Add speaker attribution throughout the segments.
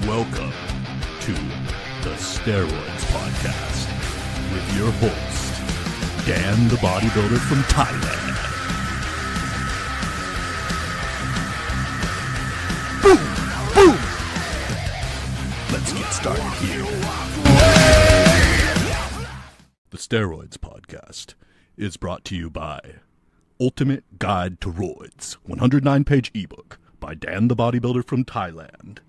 Speaker 1: Welcome to the Steroids Podcast with your host, Dan the Bodybuilder from Thailand. Boom! Boom! Let's get started here. The Steroids Podcast is brought to you by Ultimate Guide to ROIDS, 109-page ebook by Dan the Bodybuilder from Thailand.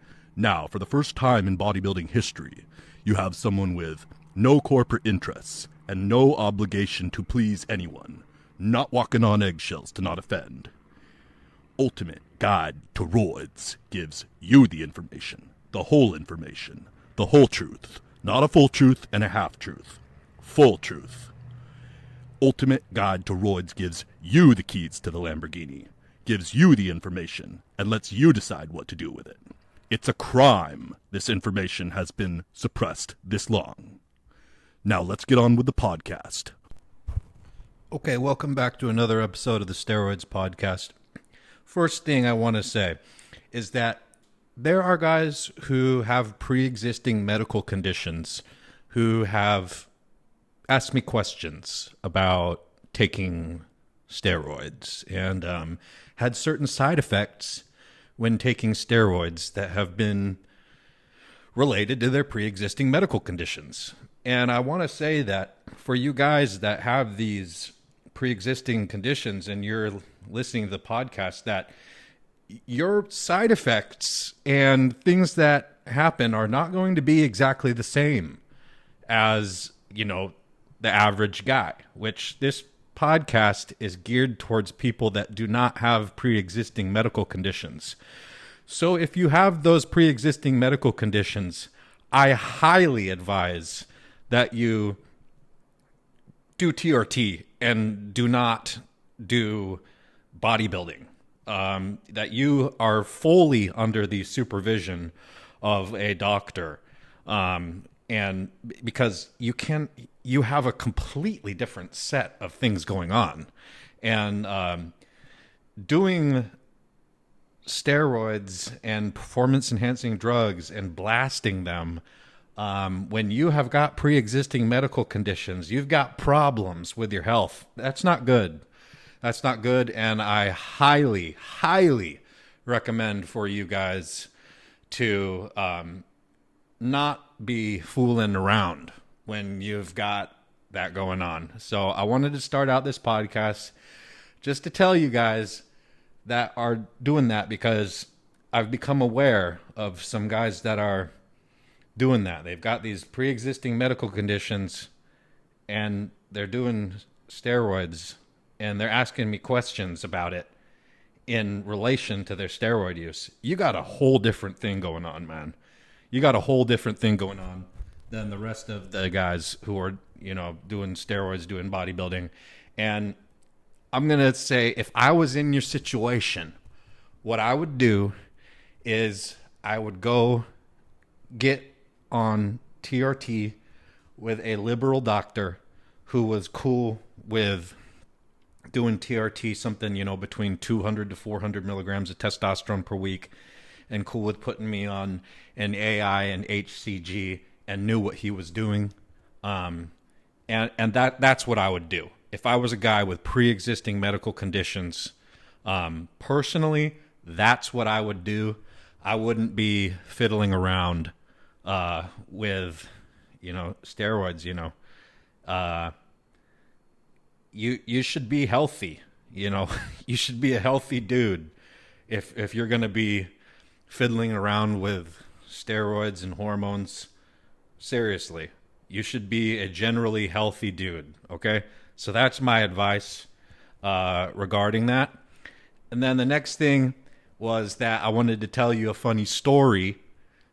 Speaker 1: Now, for the first time in bodybuilding history, you have someone with no corporate interests and no obligation to please anyone, not walking on eggshells to not offend. Ultimate Guide to ROIDS gives you the information, the whole truth, not a full truth and a half truth, full truth. Ultimate Guide to ROIDS gives you the keys to the Lamborghini, gives you the information, and lets you decide what to do with it. It's a crime this information has been suppressed this long. Now let's get on with the podcast.
Speaker 2: Okay, welcome back to another episode of the Steroids Podcast. First thing I want to say is that there are guys who have pre-existing medical conditions who have asked me questions about taking steroids and had certain side effects when taking steroids that have been related to their pre-existing medical conditions. And I want to say that for you guys that have these pre-existing conditions and you're listening to the podcast, that your side effects and things that happen are not going to be exactly the same as, the average guy, which this podcast is geared towards people that do not have pre-existing medical conditions. So if you have those pre-existing medical conditions, I highly advise that you do TRT and do not do bodybuilding. That you are fully under the supervision of a doctor. And because you have a completely different set of things going on. And doing steroids and performance-enhancing drugs and blasting them, when you have got pre-existing medical conditions, you've got problems with your health, that's not good. That's not good, and I highly, highly recommend for you guys to not be fooling around when you've got that going on. So I wanted to start out this podcast just to tell you guys that are doing that, because I've become aware of some guys that are doing that. They've got these pre-existing medical conditions and they're doing steroids and they're asking me questions about it in relation to their steroid use. You got a whole different thing going on, man. You got a whole different thing going on than the rest of the guys who are, doing steroids, doing bodybuilding. And I'm going to say, if I was in your situation, what I would do is I would go get on TRT with a liberal doctor who was cool with doing TRT, something, between 200 to 400 milligrams of testosterone per week, and cool with putting me on an AI and HCG and knew what he was doing. And that's what I would do. If I was a guy with pre-existing medical conditions, personally, that's what I would do. I wouldn't be fiddling around with, steroids, You should be healthy, You should be a healthy dude if you're going to be fiddling around with steroids and hormones. Seriously, you should be a generally healthy dude, okay? So that's my advice regarding that. And then the next thing was that I wanted to tell you a funny story.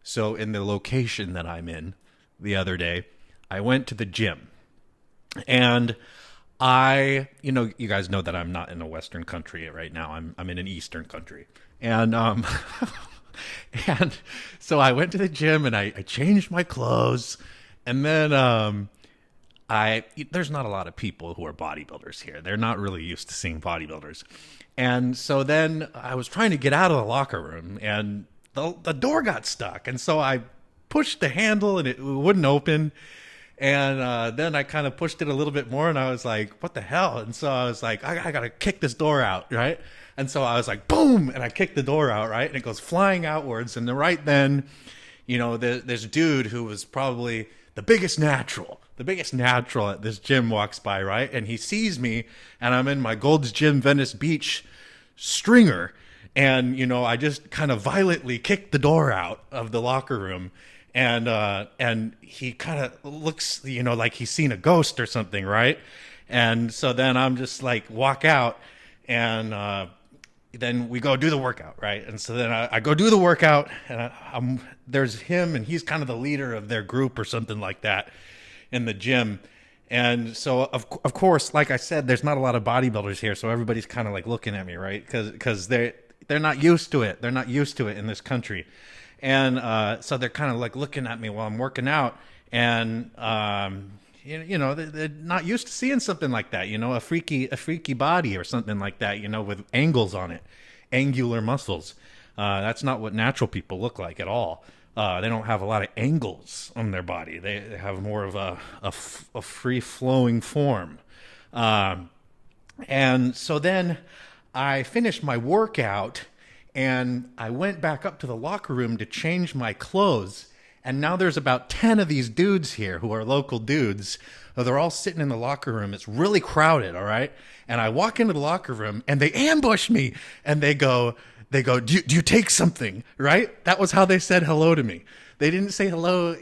Speaker 2: So in the location that I'm in the other day, I went to the gym. And you guys know that I'm not in a Western country right now. I'm in an Eastern country. And and so I went to the gym and I changed my clothes. And then there's not a lot of people who are bodybuilders here. They're not really used to seeing bodybuilders. And so then I was trying to get out of the locker room, and the door got stuck. And so I pushed the handle and it wouldn't open. And then I kind of pushed it a little bit more and I was like, what the hell? And so I was like, I got to kick this door out, right? And so I was like, boom, and I kicked the door out, right? And it goes flying outwards. And then right then, you know, this dude who was probably the biggest natural at this gym walks by, right? And he sees me, and I'm in my Gold's Gym Venice Beach stringer. And, you know, I just kind of violently kicked the door out of the locker room. And he kind of looks, you know, like he's seen a ghost or something, right? And so then I'm just like, walk out, and then we go do the workout, right? And so then I go do the workout, and there's him, and he's kind of the leader of their group or something like that in the gym. And so, of course, like I said, there's not a lot of bodybuilders here, so everybody's kind of like looking at me, right? Because they're not used to it. They're not used to it in this country. And so they're kind of like looking at me while I'm working out, and you know, they're not used to seeing something like that, you know, a freaky body or something like that, you know, with angles on it, angular muscles. That's not what natural people look like at all. They don't have a lot of angles on their body. They have more of a free-flowing form. And so then I finished my workout, and I went back up to the locker room to change my clothes. And now there's about 10 of these dudes here who are local dudes. They're all sitting in the locker room. It's really crowded, all right? And I walk into the locker room, and they ambush me, and they go, do you take something, right? That was how they said hello to me. They didn't say hello.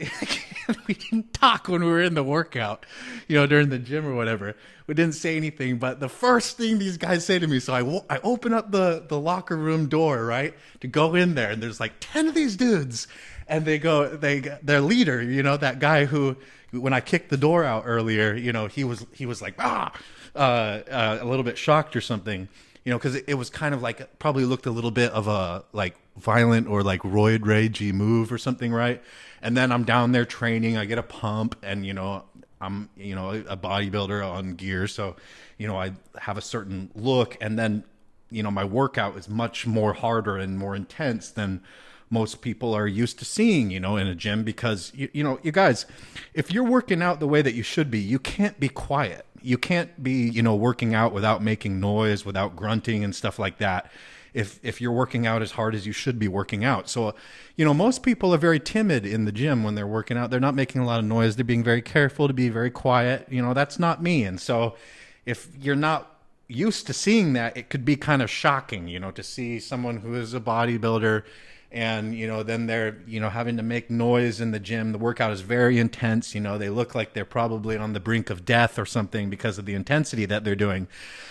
Speaker 2: We didn't talk when we were in the workout, you know, during the gym or whatever. We didn't say anything. But the first thing these guys say to me, so I open up the locker room door, right, to go in there. And there's like 10 of these dudes. And their leader, you know, that guy who, when I kicked the door out earlier, you know, he was like, a little bit shocked or something. You know, because it was kind of like, probably looked a little bit of a like violent or like roid ragey move or something, right? And then I'm down there training, I get a pump, and, you know, I'm, you know, a bodybuilder on gear. So, you know, I have a certain look, and then, you know, my workout is much more harder and more intense than most people are used to seeing, you know, in a gym, because, you know, you guys, if you're working out the way that you should be, you can't be quiet. You can't be, you know, working out without making noise, without grunting and stuff like that. If you're working out as hard as you should be working out. So, you know, most people are very timid in the gym when they're working out. They're not making a lot of noise. They're being very careful to be very quiet. You know, that's not me. And so if you're not used to seeing that, it could be kind of shocking, you know, to see someone who is a bodybuilder, and, you know, then they're, you know, having to make noise in the gym. The workout is very intense. You know, they look like they're probably on the brink of death or something because of the intensity that they're doing.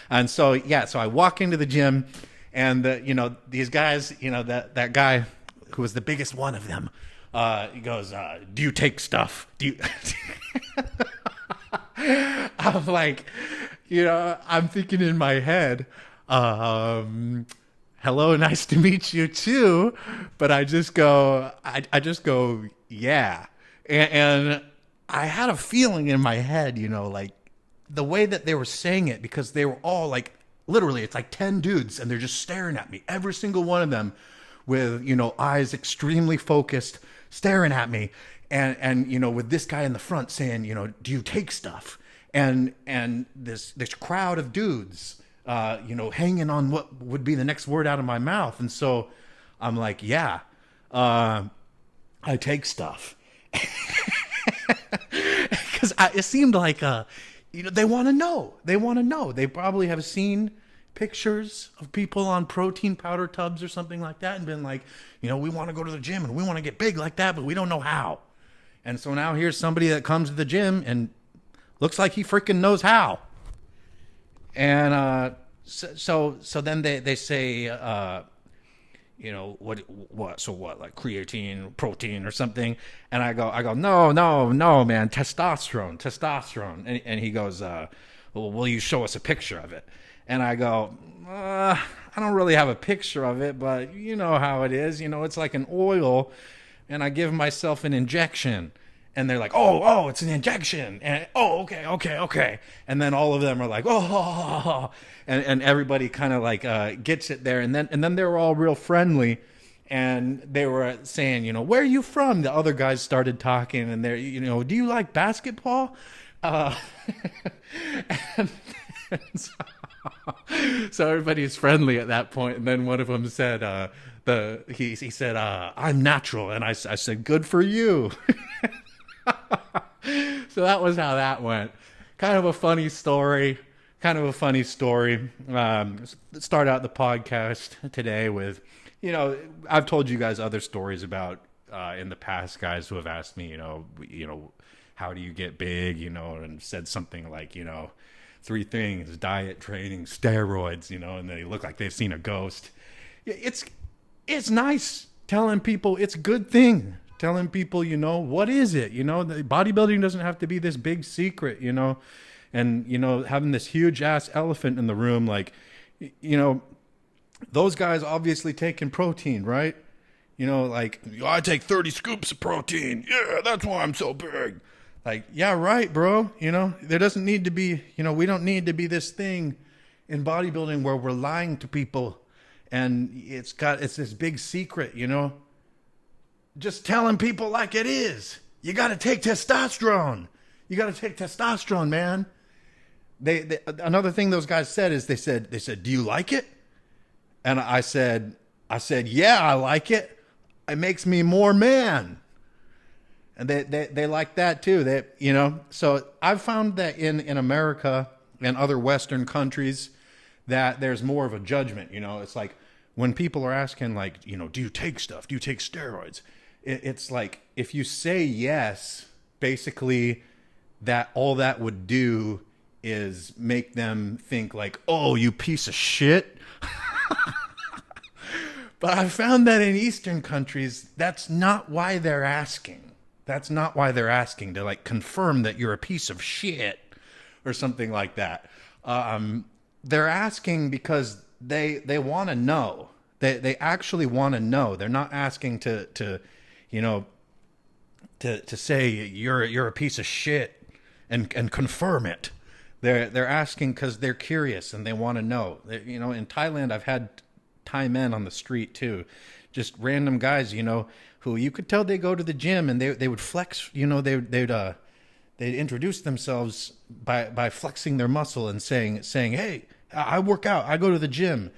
Speaker 2: And so, yeah, so I walk into the gym, and, you know, these guys, you know, that guy who was the biggest one of them, he goes, do you take stuff? Do you... I'm like, you know, I'm thinking in my head, hello, nice to meet you too. But I just go, yeah. And I had a feeling in my head, you know, like the way that they were saying it, because they were all like, literally, it's like 10 dudes, and they're just staring at me, every single one of them with, you know, eyes extremely focused, staring at me. And you know, with this guy in the front saying, you know, do you take stuff? And this crowd of dudes, you know, hanging on what would be the next word out of my mouth. And so I'm like, yeah, I take stuff. Because it seemed like, you know, they want to know. They want to know. They probably have seen pictures of people on protein powder tubs or something like that, and been like, you know, we want to go to the gym and we want to get big like that, but we don't know how. And so now here's somebody that comes to the gym and looks like he freaking knows how. And so then they say, you know, what? So what? Like creatine, protein, or something? And I go, no, man, testosterone. And he goes, well, will you show us a picture of it? And I go, I don't really have a picture of it, but you know how it is. You know, it's like an oil, and I give myself an injection. And they're like, oh, it's an injection. And, okay. And then all of them are like, and everybody kind of like gets it there. And then they were all real friendly. And they were saying, where are you from? The other guys started talking, and they're, do you like basketball? And so everybody's friendly at that point. And then one of them said, he said, I'm natural. And I said, good for you. So that was how that went. Kind of a funny story. Start out the podcast today with, I've told you guys other stories about in the past, guys who have asked me, how do you get big, and said something like, 3 things: diet, training, steroids, and they look like they've seen a ghost. It's nice telling people it's a good thing. Telling people, what is it? The bodybuilding doesn't have to be this big secret, and, having this huge ass elephant in the room, like, those guys obviously taking protein, right? Like, I take 30 scoops of protein. Yeah, that's why I'm so big. Like, yeah, right, bro. There doesn't need to be, we don't need to be this thing in bodybuilding where we're lying to people and it's this big secret, just telling people like it is. You got to take testosterone. Man. Another thing those guys said is they said, do you like it? And I said, yeah, I like it. It makes me more man. And they like that too. So I've found that in America and other Western countries that there's more of a judgment. It's like when people are asking, like, do you take stuff? Do you take steroids? It's like, if you say yes, basically that all that would do is make them think like, oh, you piece of shit. But I found that in Eastern countries, that's not why they're asking. To like confirm that you're a piece of shit or something like that. They're asking because they want to know. They actually want to know. They're not asking to say you're a piece of shit and confirm it. They're asking because they're curious and they want to know. In Thailand, I've had Thai men on the street too, just random guys, who you could tell they go to the gym and they would flex. They'd introduce themselves by flexing their muscle and saying, hey, I work out, I go to the gym.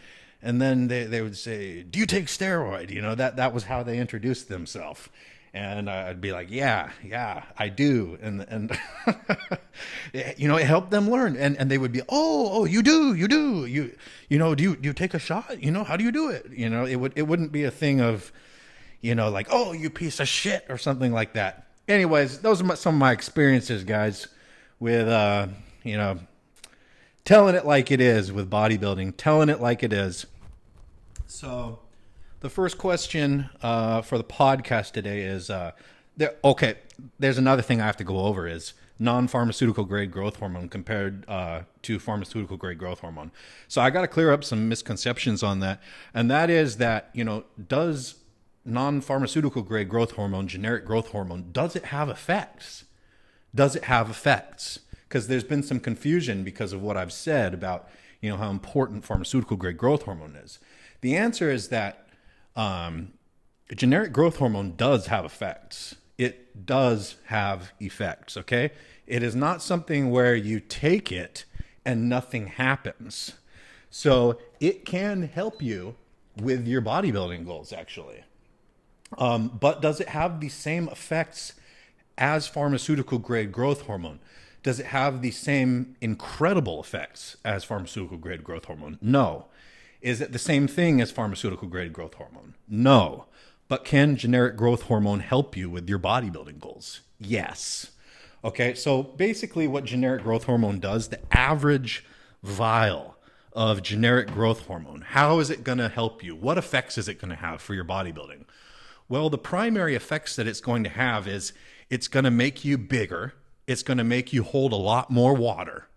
Speaker 2: And then they would say, do you take steroid? That was how they introduced themselves. And I'd be like, yeah, I do. And it helped them learn. And they would be, oh, you do. Do you take a shot? How do you do it? It wouldn't be a thing of, like, oh, you piece of shit or something like that. Anyways, those are some of my experiences, guys, with, telling it like it is with bodybuilding, telling it like it is. So the first question for the podcast today is, there's another thing I have to go over is non-pharmaceutical grade growth hormone compared to pharmaceutical grade growth hormone. So I got to clear up some misconceptions on that. And that is that, does non-pharmaceutical grade growth hormone, generic growth hormone, does it have effects? Because there's been some confusion because of what I've said about, how important pharmaceutical grade growth hormone is. The answer is that generic growth hormone does have effects. It does have effects, okay? It is not something where you take it and nothing happens. So it can help you with your bodybuilding goals, actually. But does it have the same effects as pharmaceutical grade growth hormone? Does it have the same incredible effects as pharmaceutical grade growth hormone? No. Is it the same thing as pharmaceutical grade growth hormone? No. But can generic growth hormone help you with your bodybuilding goals? Yes. Okay, so basically what generic growth hormone does, the average vial of generic growth hormone, how is it going to help you? What effects is it going to have for your bodybuilding? Well, the primary effects that it's going to have is it's going to make you bigger. It's going to make you hold a lot more water.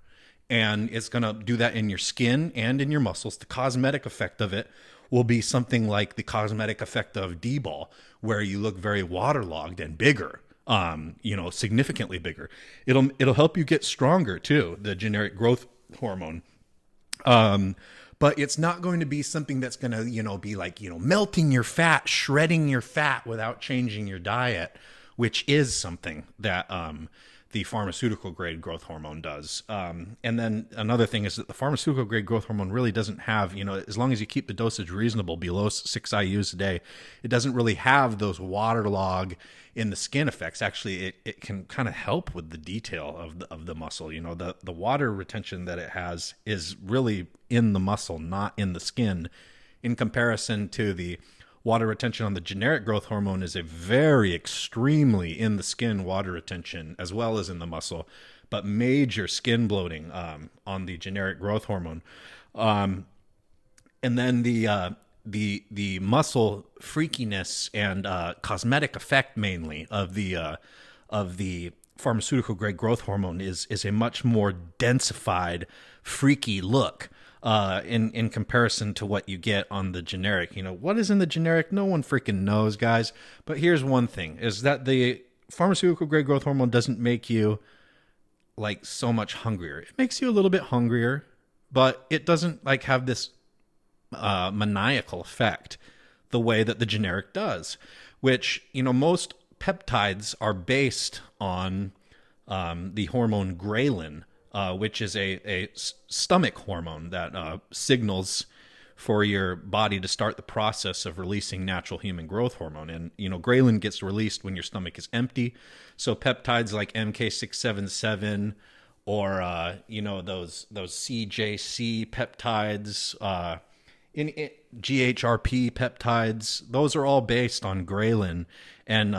Speaker 2: And it's going to do that in your skin and in your muscles. The cosmetic effect of it will be something like the cosmetic effect of D-ball, where you look very waterlogged and bigger, significantly bigger. It'll help you get stronger too, the generic growth hormone. but it's not going to be something that's going to, be like, melting your fat, shredding your fat without changing your diet, which is something that the pharmaceutical grade growth hormone does. And then another thing is that the pharmaceutical grade growth hormone really doesn't have, as long as you keep the dosage reasonable, below 6 IUs a day, it doesn't really have those waterlog in the skin effects. Actually, it can kind of help with the detail of the muscle. The water retention that it has is really in the muscle, not in the skin, in comparison to the water retention on the generic growth hormone is a very extremely in the skin water retention as well as in the muscle, but major skin bloating on the generic growth hormone. And then the muscle freakiness and cosmetic effect mainly of the pharmaceutical grade growth hormone is a much more densified, freaky look. In comparison to what you get on the generic. What is in the generic? No one freaking knows, guys. But here's one thing, is that the pharmaceutical grade growth hormone doesn't make you like so much hungrier. It makes you a little bit hungrier, but it doesn't like have this maniacal effect the way that the generic does, which, most peptides are based on the hormone ghrelin, which is a stomach hormone that signals for your body to start the process of releasing natural human growth hormone. And, ghrelin gets released when your stomach is empty. So peptides like MK677 or, those CJC peptides, in GHRP peptides, those are all based on ghrelin and,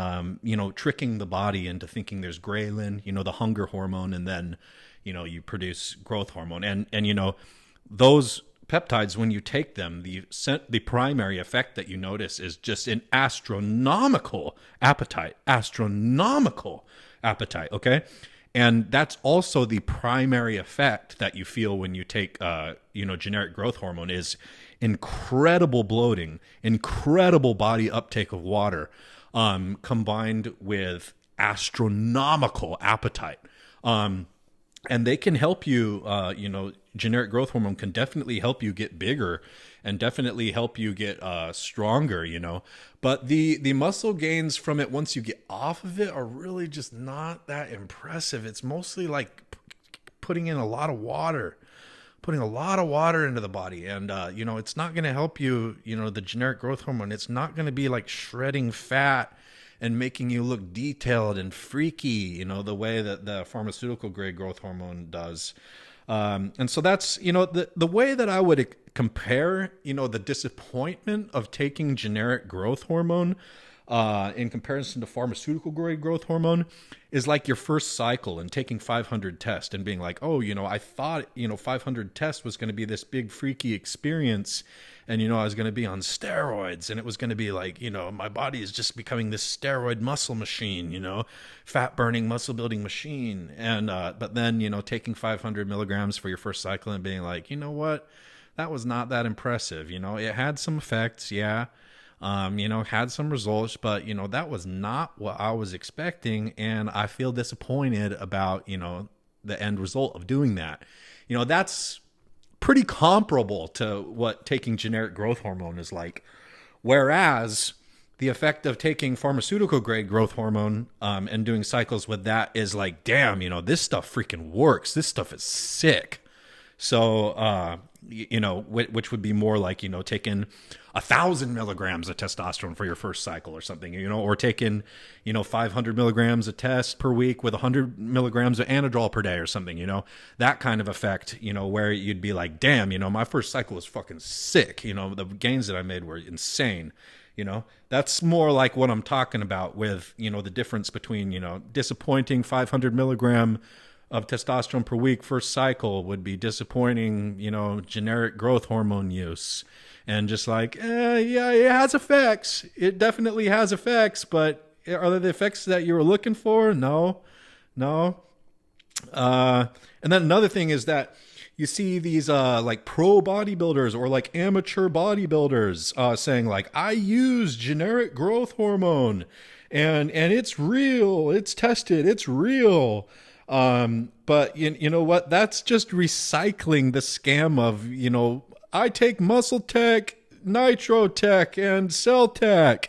Speaker 2: tricking the body into thinking there's ghrelin, the hunger hormone, and then, you produce growth hormone. And those peptides, when you take them, the primary effect that you notice is just an astronomical appetite, okay? And that's also the primary effect that you feel when you take, generic growth hormone is incredible bloating, incredible body uptake of water, combined with astronomical appetite. And they can help you, generic growth hormone can definitely help you get bigger and definitely help you get stronger, But the muscle gains from it once you get off of it are really just not that impressive. It's mostly like putting in a lot of water into the body. And, it's not going to help you, the generic growth hormone. It's not going to be like shredding fat and making you look detailed and freaky, the way that the pharmaceutical grade growth hormone does. And so that's, the way that I would compare, the disappointment of taking generic growth hormone in comparison to pharmaceutical grade growth hormone is like your first cycle and taking 500 tests and being like, oh, I thought, 500 tests was going to be this big freaky experience. And, I was going to be on steroids and it was going to be like, my body is just becoming this steroid muscle machine, fat burning muscle building machine. And, but then, taking 500 milligrams for your first cycle and being like, what, that was not that impressive. It had some effects. Yeah. Had some results, but, that was not what I was expecting. And I feel disappointed about, the end result of doing that. That's pretty comparable to what taking generic growth hormone is like. Whereas the effect of taking pharmaceutical grade growth hormone and doing cycles with that is like, damn, this stuff freaking works. This stuff is sick. So, which would be more like, taking 1,000 milligrams of testosterone for your first cycle or something, or taking, 500 milligrams of test per week with 100 milligrams of anadrol per day or something, that kind of effect, where you'd be like, damn, my first cycle was fucking sick. The gains that I made were insane. That's more like what I'm talking about with, the difference between, disappointing 500 milligram of testosterone per week first cycle would be disappointing, generic growth hormone use. And just like, yeah, it has effects. It definitely has effects, but are they the effects that you were looking for? No. And then another thing is that you see these like pro bodybuilders or like amateur bodybuilders saying like, I use generic growth hormone and it's real, it's tested, it's real. But you know what? That's just recycling the scam of, I take Muscletech, Nitrotech, and Celltech.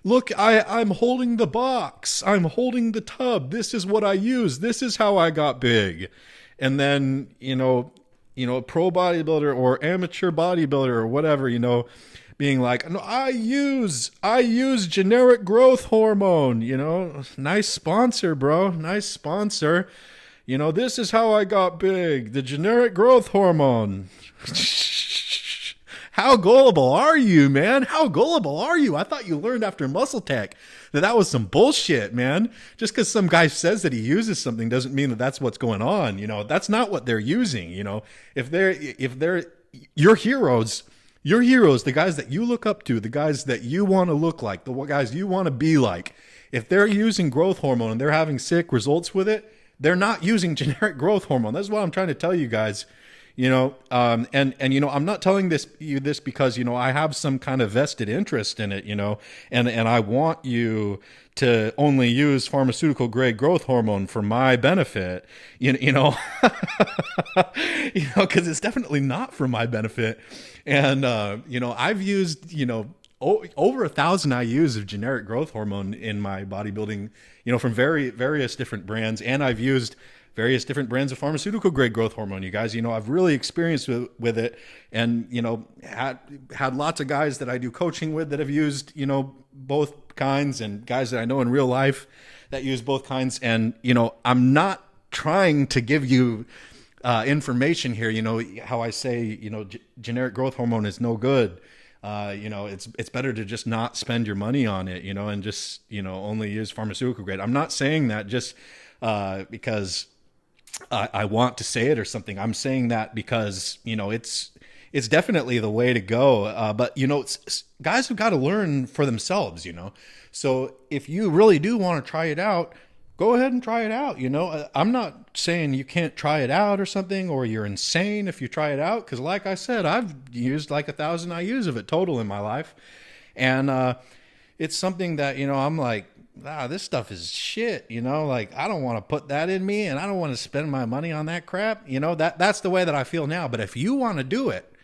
Speaker 2: Look, I'm holding the box. I'm holding the tub. This is what I use. This is how I got big. And then, a pro bodybuilder or amateur bodybuilder or whatever, being like, no, I use generic growth hormone, nice sponsor, bro. Nice sponsor. This is how I got big. The generic growth hormone. How gullible are you, man? How gullible are you? I thought you learned after Muscletech that was some bullshit, man. Just because some guy says that he uses something doesn't mean that that's what's going on. That's not what they're using. If they're your heroes, the guys that you look up to, the guys that you want to look like, the guys you want to be like, if they're using growth hormone and they're having sick results with it, they're not using generic growth hormone. That's what I'm trying to tell you guys. I'm not telling you this because, I have some kind of vested interest in it, and I want you to only use pharmaceutical grade growth hormone for my benefit, because it's definitely not for my benefit. And, I've used, over 1,000 IUs of generic growth hormone in my bodybuilding, from various different brands. And I've used various different brands of pharmaceutical grade growth hormone, you guys. I've really experienced with it, and had lots of guys that I do coaching with that have used both kinds, and guys that I know in real life that use both kinds. And I'm not trying to give you information here, how I say generic growth hormone is no good. It's better to just not spend your money on it, and just only use pharmaceutical grade. I'm not saying that just because I want to say it or something. I'm saying that because, it's definitely the way to go. But, guys have got to learn for themselves, So if you really do want to try it out, go ahead and try it out. I'm not saying you can't try it out or something, or you're insane if you try it out. Because like I said, I've used like 1,000 IUs of it total in my life. And it's something that, I'm like, this stuff is shit, like I don't want to put that in me, and I don't want to spend my money on that crap. That's the way that I feel now. But if you want to do it,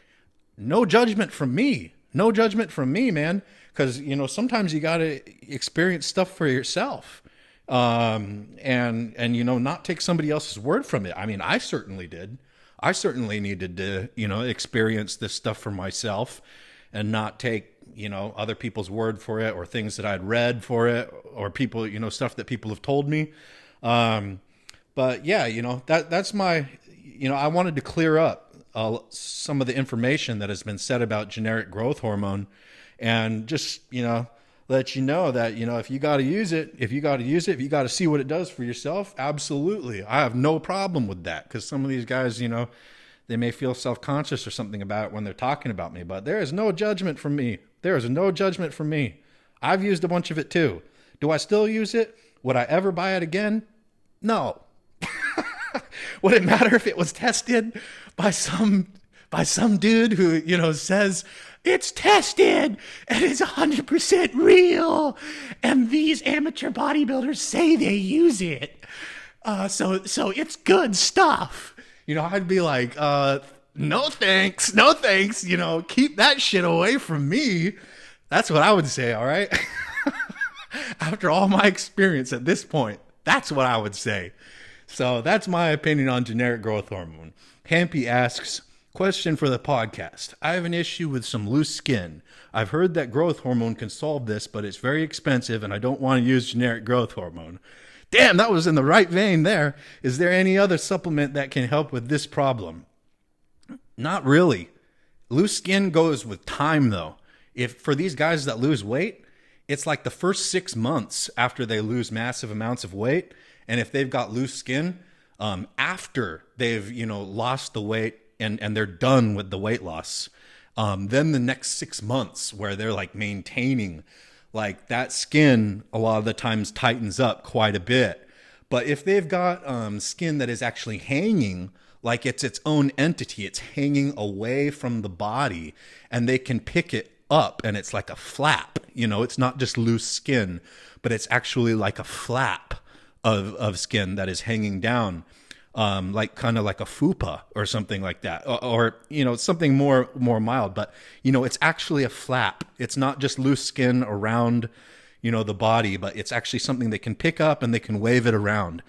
Speaker 2: no judgment from me, man. Cause sometimes you got to experience stuff for yourself. And not take somebody else's word from it. I mean, I certainly did. I certainly needed to, experience this stuff for myself and not take, other people's word for it, or things that I'd read for it, or people, stuff that people have told me. But yeah, that's my, I wanted to clear up some of the information that has been said about generic growth hormone, and just, let you know that, if you got to use it, if you got to see what it does for yourself, absolutely. I have no problem with that, because some of these guys, they may feel self-conscious or something about it when they're talking about me, but there is no judgment from me. There is no judgment from me. I've used a bunch of it too. Do I still use it? Would I ever buy it again? No. Would it matter if it was tested by some dude who, says it's tested and it's 100% real, and these amateur bodybuilders say they use it, so it's good stuff. I'd be like, no thanks, keep that shit away from me. That's what I would say, all right? After all my experience at this point, that's what I would say. So that's my opinion on generic growth hormone. Hampy asks, question for the podcast. I have an issue with some loose skin. I've heard that growth hormone can solve this, but it's very expensive and I don't want to use generic growth hormone. Damn, that was in the right vein there. Is there any other supplement that can help with this problem? Not really. Loose skin goes with time, though. If for these guys that lose weight, it's like the first 6 months after they lose massive amounts of weight. And if they've got loose skin, after they've, lost the weight and they're done with the weight loss, then the next 6 months where they're like maintaining, like that skin a lot of the times tightens up quite a bit. But if they've got skin that is actually hanging, like it's its own entity, it's hanging away from the body, and they can pick it up and it's like a flap, it's not just loose skin, but it's actually like a flap of skin that is hanging down. like kind of like a fupa or something like that, or something more mild. But it's actually a flap. It's not just loose skin around the body, but it's actually something they can pick up and they can wave it around.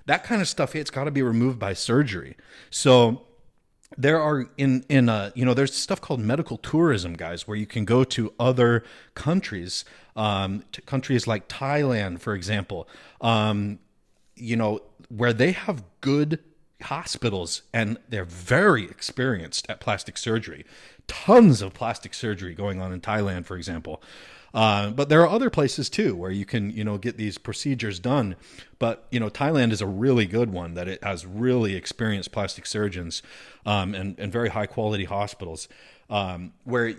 Speaker 2: That kind of stuff, it's got to be removed by surgery. So there are there's stuff called medical tourism, guys, where you can go to other countries, to countries like Thailand, for example, where they have good hospitals and they're very experienced at plastic surgery. Tons of plastic surgery going on in Thailand, for example. But there are other places too where you can, get these procedures done. But, Thailand is a really good one, that it has really experienced plastic surgeons, and very high quality hospitals, where,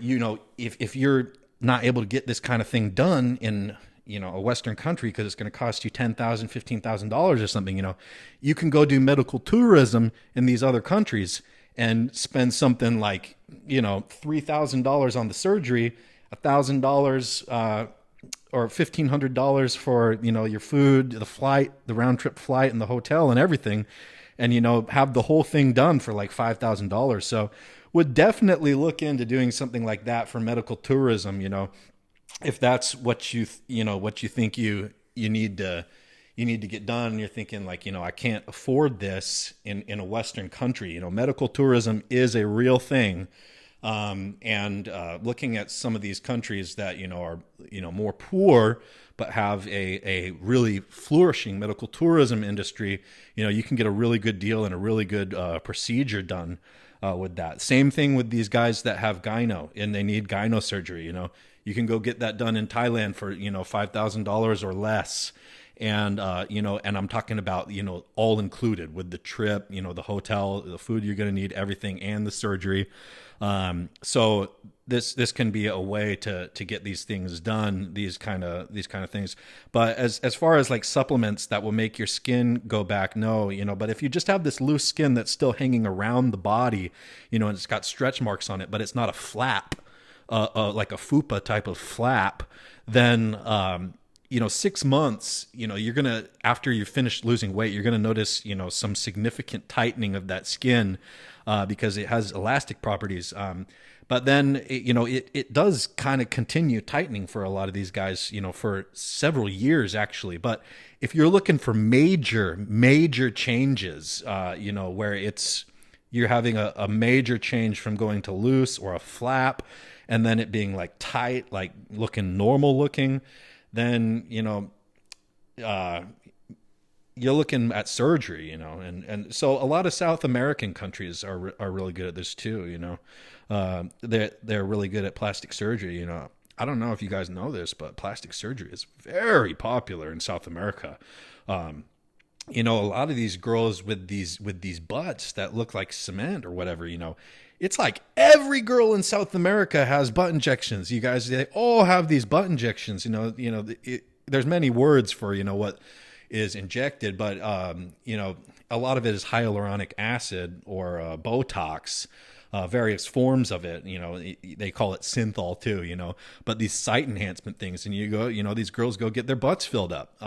Speaker 2: if you're not able to get this kind of thing done in, a Western country, because it's going to cost you $10,000, $15,000 or something, you can go do medical tourism in these other countries and spend something like, $3,000 on the surgery, $1,000 or $1,500 for your food, the flight, the round trip flight, and the hotel and everything, and have the whole thing done for like $5,000. So would definitely look into doing something like that for medical tourism. If that's what you think you need to get done, and you're thinking like, I can't afford this in a Western country. Medical tourism is a real thing. And looking at some of these countries that, are, more poor, but have a really flourishing medical tourism industry, you can get a really good deal and a really good procedure done with that. Same thing with these guys that have gyno and they need gyno surgery. You can go get that done in Thailand for, $5,000 or less. And, and I'm talking about, all included with the trip, the hotel, the food you're going to need, everything, and the surgery. So this can be a way to get these things done, these kind of things. But as far as like supplements that will make your skin go back, no, but if you just have this loose skin that's still hanging around the body, and it's got stretch marks on it, but it's not a flap, like a fupa type of flap, then, 6 months, you're going to, after you've finished losing weight, you're going to notice, some significant tightening of that skin, because it has elastic properties. But then, it does kind of continue tightening for a lot of these guys, for several years actually. But if you're looking for major changes, where you're having a major change from going to loose or a flap, and then it being like tight, like looking normal looking, then, you're looking at surgery, and so a lot of South American countries are really good at this too. They're really good at plastic surgery. I don't know if you guys know this, but plastic surgery is very popular in South America. A lot of these girls with these butts that look like cement or whatever, it's like every girl in South America has butt injections. You guys, they all have these butt injections. There's many words for what is injected, but a lot of it is hyaluronic acid or Botox, various forms of it. They call it synthol too. But these site enhancement things, and you go, these girls go get their butts filled up.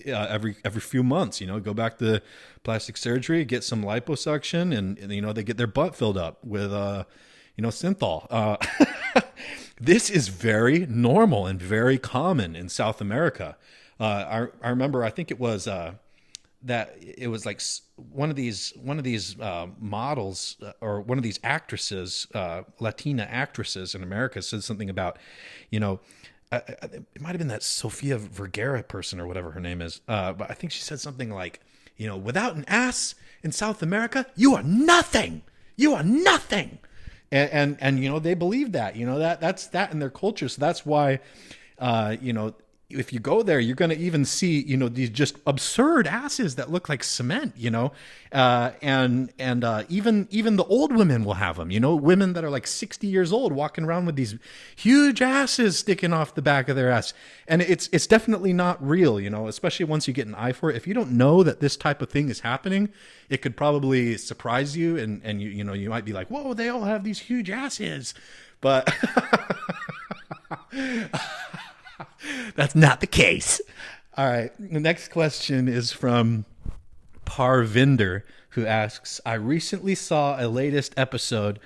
Speaker 2: Every few months, go back to plastic surgery, get some liposuction, and they get their butt filled up with synthol. This is very normal and very common in South America. I remember, I think it was that it was like one of these models, or one of these actresses, Latina actresses in America, said something about, it might have been that Sofia Vergara person or whatever her name is. But I think she said something like, without an ass in South America, you are nothing. You are nothing. And they believe that, that's that in their culture. So that's why, if you go there, you're going to even see, these just absurd asses that look like cement, and even the old women will have them, women that are like 60 years old walking around with these huge asses sticking off the back of their ass. And it's definitely not real, especially once you get an eye for it. If you don't know that this type of thing is happening, it could probably surprise you. And you might be like, whoa, they all have these huge asses, but that's not the case. All right. The next question is from Parvinder, who asks, I recently saw a latest episode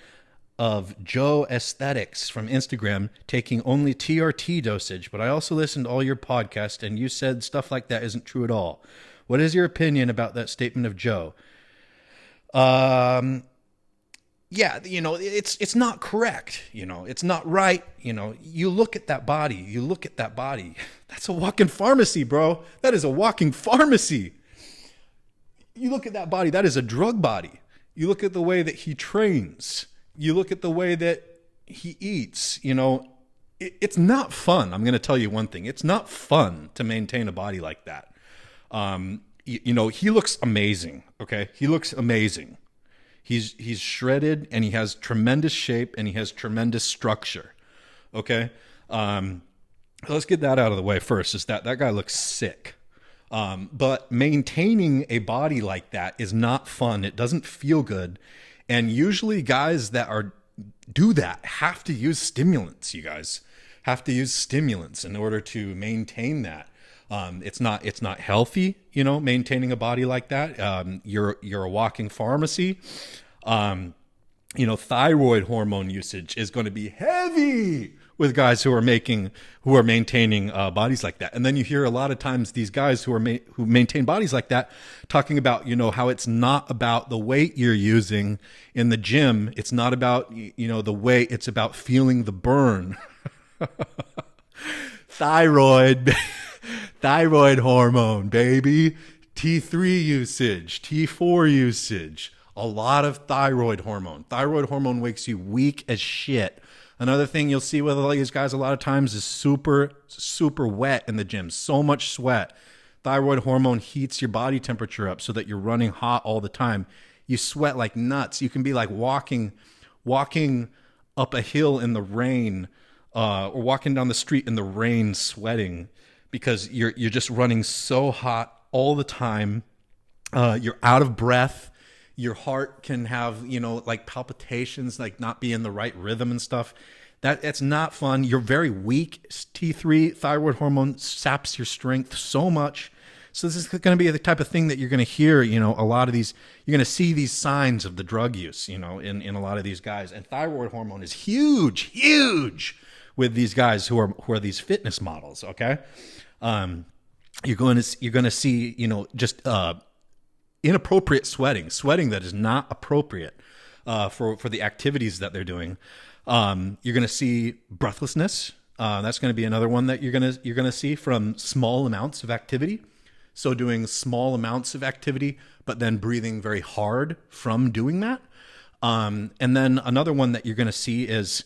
Speaker 2: of Joesthetics from Instagram taking only TRT dosage, but I also listened to all your podcasts and you said stuff like that isn't true at all. What is your opinion about that statement of Joe? Yeah, it's not correct. It's not right. You look at that body. That's a walking pharmacy, bro. That is a walking pharmacy. You look at that body, that is a drug body. You look at the way that he trains. You look at the way that he eats. It's not fun. I'm going to tell you one thing. It's not fun to maintain a body like that. He looks amazing. Okay. He looks amazing. He's shredded and he has tremendous shape and he has tremendous structure. Okay. Let's get that out of the way first, is that guy looks sick. But maintaining a body like that is not fun. It doesn't feel good. And usually guys that do that have to use stimulants. You guys have to use stimulants in order to maintain that. It's not healthy, maintaining a body like that. You're a walking pharmacy. Thyroid hormone usage is going to be heavy with guys who are maintaining bodies like that. And then you hear a lot of times these guys who maintain bodies like that talking about, how it's not about the weight you're using in the gym. It's not about, the weight. It's about feeling the burn. Thyroid hormone, baby. T3 usage, T4 usage, a lot of thyroid hormone. Thyroid hormone makes you weak as shit. Another thing you'll see with all these guys a lot of times is super, super wet in the gym. So much sweat. Thyroid hormone heats your body temperature up so that you're running hot all the time. You sweat like nuts. You can be like walking up a hill in the rain, or walking down the street in the rain sweating because you're just running so hot all the time. You're out of breath. Your heart can have, like palpitations, like not be in the right rhythm and stuff. That's not fun. You're very weak. T3 thyroid hormone saps your strength so much. So this is going to be the type of thing that you're going to hear, a lot of these, you're going to see these signs of the drug use, in a lot of these guys. And thyroid hormone is huge with these guys who are these fitness models. Okay. You're going to see, just, inappropriate sweating that is not appropriate for the activities that they're doing. You're going to see breathlessness. That's going to be another one that you're going to see from small amounts of activity. So doing small amounts of activity, but then breathing very hard from doing that. And then another one that you're going to see is,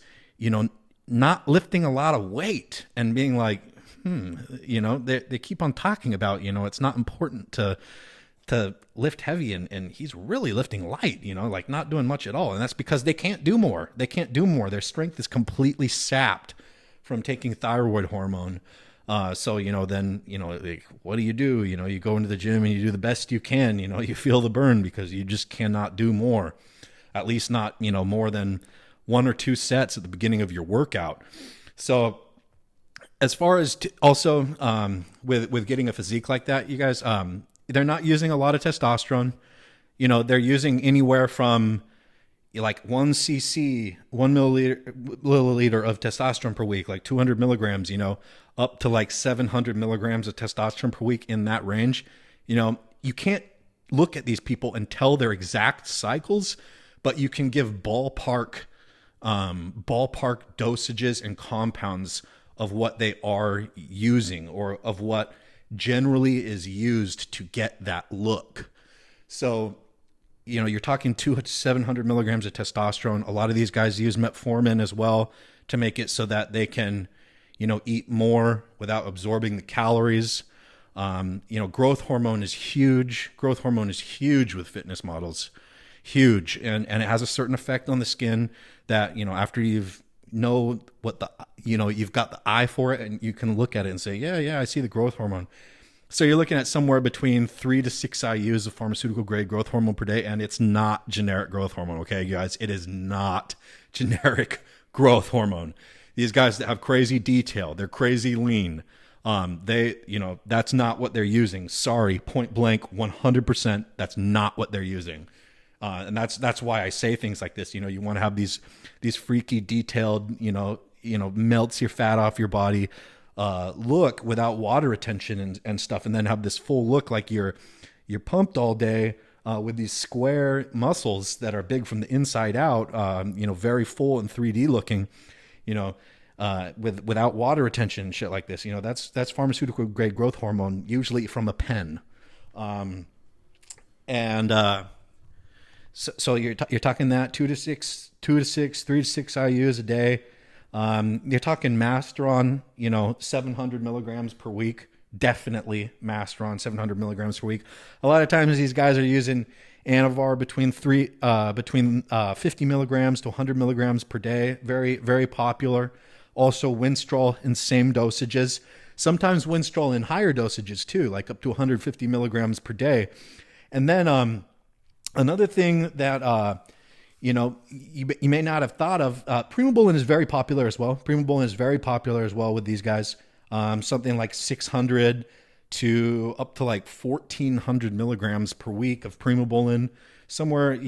Speaker 2: not lifting a lot of weight and being like, they keep on talking about, it's not important to lift heavy and he's really lifting light, like not doing much at all. And that's because they can't do more. Their strength is completely sapped from taking thyroid hormone. So, then, like, what do? You go into the gym and you do the best you can, you feel the burn because you just cannot do more, at least not, more than 1 or 2 sets at the beginning of your workout. So as far as also, with getting a physique like that, you guys, they're not using a lot of testosterone. They're using anywhere from like 1 milliliter of testosterone per week, like 200 milligrams, up to like 700 milligrams of testosterone per week, in that range. You can't look at these people and tell their exact cycles, but you can give ballpark dosages and compounds of what they are using, or of what generally is used to get that look. So, you're talking 200 to 700 milligrams of testosterone. A lot of these guys use metformin as well to make it so that they can, eat more without absorbing the calories. Growth hormone is huge. Growth hormone is huge with fitness models. Huge. And it has a certain effect on the skin that, after you've got the eye for it and you can look at it and say, yeah, I see the growth hormone. So you're looking at somewhere between 3 to 6 IUs of pharmaceutical grade growth hormone per day. And it's not generic growth hormone. Okay, guys, it is not generic growth hormone. These guys that have crazy detail, they're crazy lean. That's not what they're using. Sorry, point blank, 100%. That's not what they're using. And that's why I say things like this. You want to have these freaky detailed, melts your fat off your body, look without water retention and stuff. And then have this full look like you're pumped all day, with these square muscles that are big from the inside out, very full and 3D looking, without water retention and shit like this. That's pharmaceutical grade growth hormone, usually from a pen. So you're talking that 2 to 6, 3 to 6 IUs a day. You're talking Masteron, 700 milligrams per week. Definitely Masteron, 700 milligrams per week. A lot of times these guys are using Anavar between 50 milligrams to 100 milligrams per day. Very, very popular. Also Winstrol in same dosages. Sometimes Winstrol in higher dosages too, like up to 150 milligrams per day. And then another thing that you may not have thought of, Primobolan is very popular as well. Primobolan is very popular as well with these guys. Something like 600 to up to like 1,400 milligrams per week of Primobolan. Somewhere,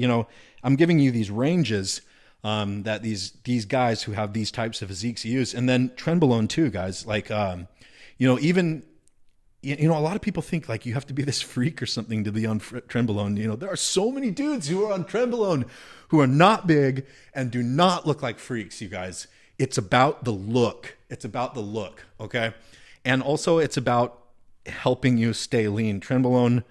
Speaker 2: I'm giving you these ranges that these guys who have these types of physiques use. And then Trenbolone too, guys. Like, even... a lot of people think like you have to be this freak or something to be on Trenbolone. There are so many dudes who are on Trenbolone who are not big and do not look like freaks, you guys. It's about the look. Okay? And also it's about helping you stay lean. Trenbolone,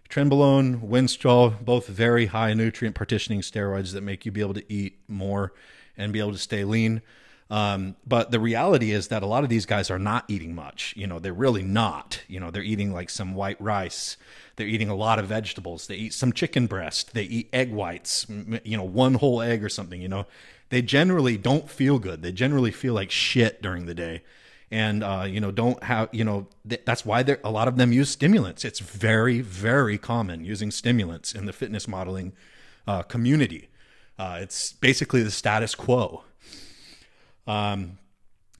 Speaker 2: Winstrol, both very high nutrient partitioning steroids that make you be able to eat more and be able to stay lean. But the reality is that a lot of these guys are not eating much. They're really not. They're eating like some white rice. They're eating a lot of vegetables. They eat some chicken breast. They eat egg whites, one whole egg or something, They generally don't feel good. They generally feel like shit during the day. And, don't have, that's why a lot of them use stimulants. It's very, very common using stimulants in the fitness modeling community. It's basically the status quo. And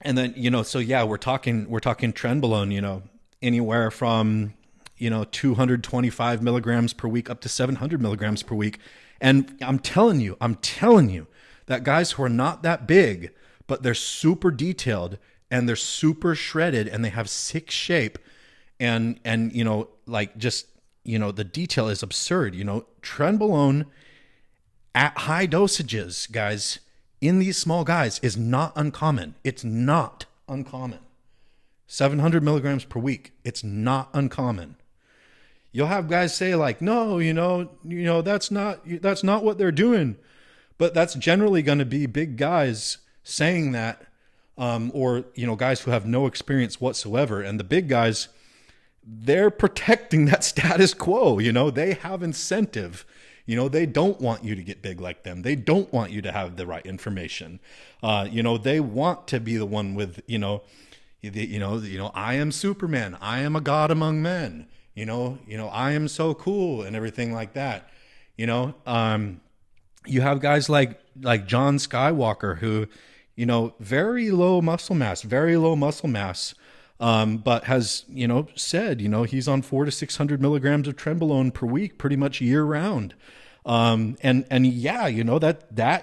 Speaker 2: then, so yeah, we're talking Trenbolone, anywhere from, 225 milligrams per week up to 700 milligrams per week. And I'm telling you that guys who are not that big, but they're super detailed and they're super shredded and they have sick shape and the detail is absurd. Trenbolone at high dosages, guys, in these small guys is not uncommon. It's not uncommon. 700 milligrams per week. It's not uncommon. You'll have guys say like, no, that's not what they're doing. But that's generally going to be big guys saying that, or, guys who have no experience whatsoever. And the big guys, they're protecting that status quo. They have incentive. They don't want you to get big like them. They don't want you to have the right information. They want to be the one with, I am Superman. I am a god among men. I am so cool and everything like that. You have guys like John Skywalker who, very low muscle mass, but has, said, he's on 400 to 600 milligrams of Trenbolone per week, pretty much year round. And yeah,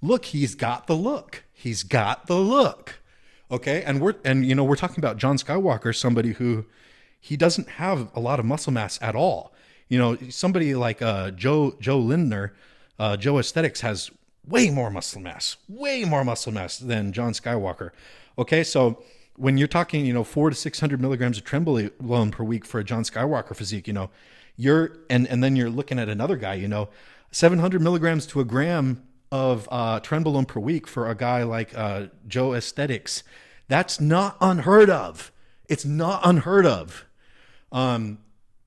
Speaker 2: look, he's got the look. Okay. And we're talking about John Skywalker, somebody who he doesn't have a lot of muscle mass at all. Somebody like, Joe Lindner, Joesthetics has way more muscle mass than John Skywalker. Okay. So when you're talking, 400 to 600 milligrams of Trenbolone per week for a John Skywalker physique, and then you're looking at another guy, 700 milligrams to a gram of Trenbolone per week for a guy like Joesthetics. That's not unheard of. It's not unheard of.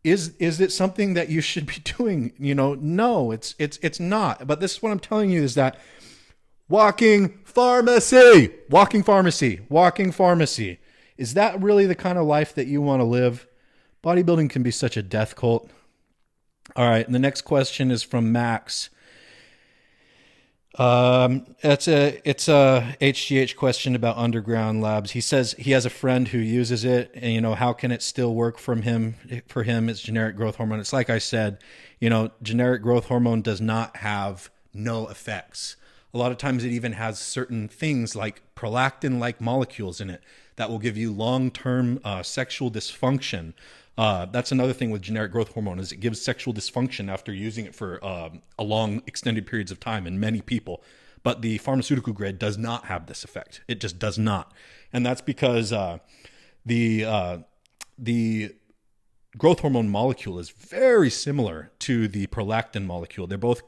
Speaker 2: Is it something that you should be doing? No, it's not. But this is what I'm telling you is that walking pharmacy. Is that really the kind of life that you want to live? Bodybuilding can be such a death cult. All right. And the next question is from Max. It's a HGH question about underground labs. He says he has a friend who uses it, and how can it still work from him? For him, it's generic growth hormone. It's like I said, generic growth hormone does not have no effects. A lot of times, it even has certain things like prolactin-like molecules in it that will give you long-term sexual dysfunction. That's another thing with generic growth hormone is it gives sexual dysfunction after using it for a long extended periods of time in many people. But the pharmaceutical grade does not have this effect. It just does not. And that's because the growth hormone molecule is very similar to the prolactin molecule. They're both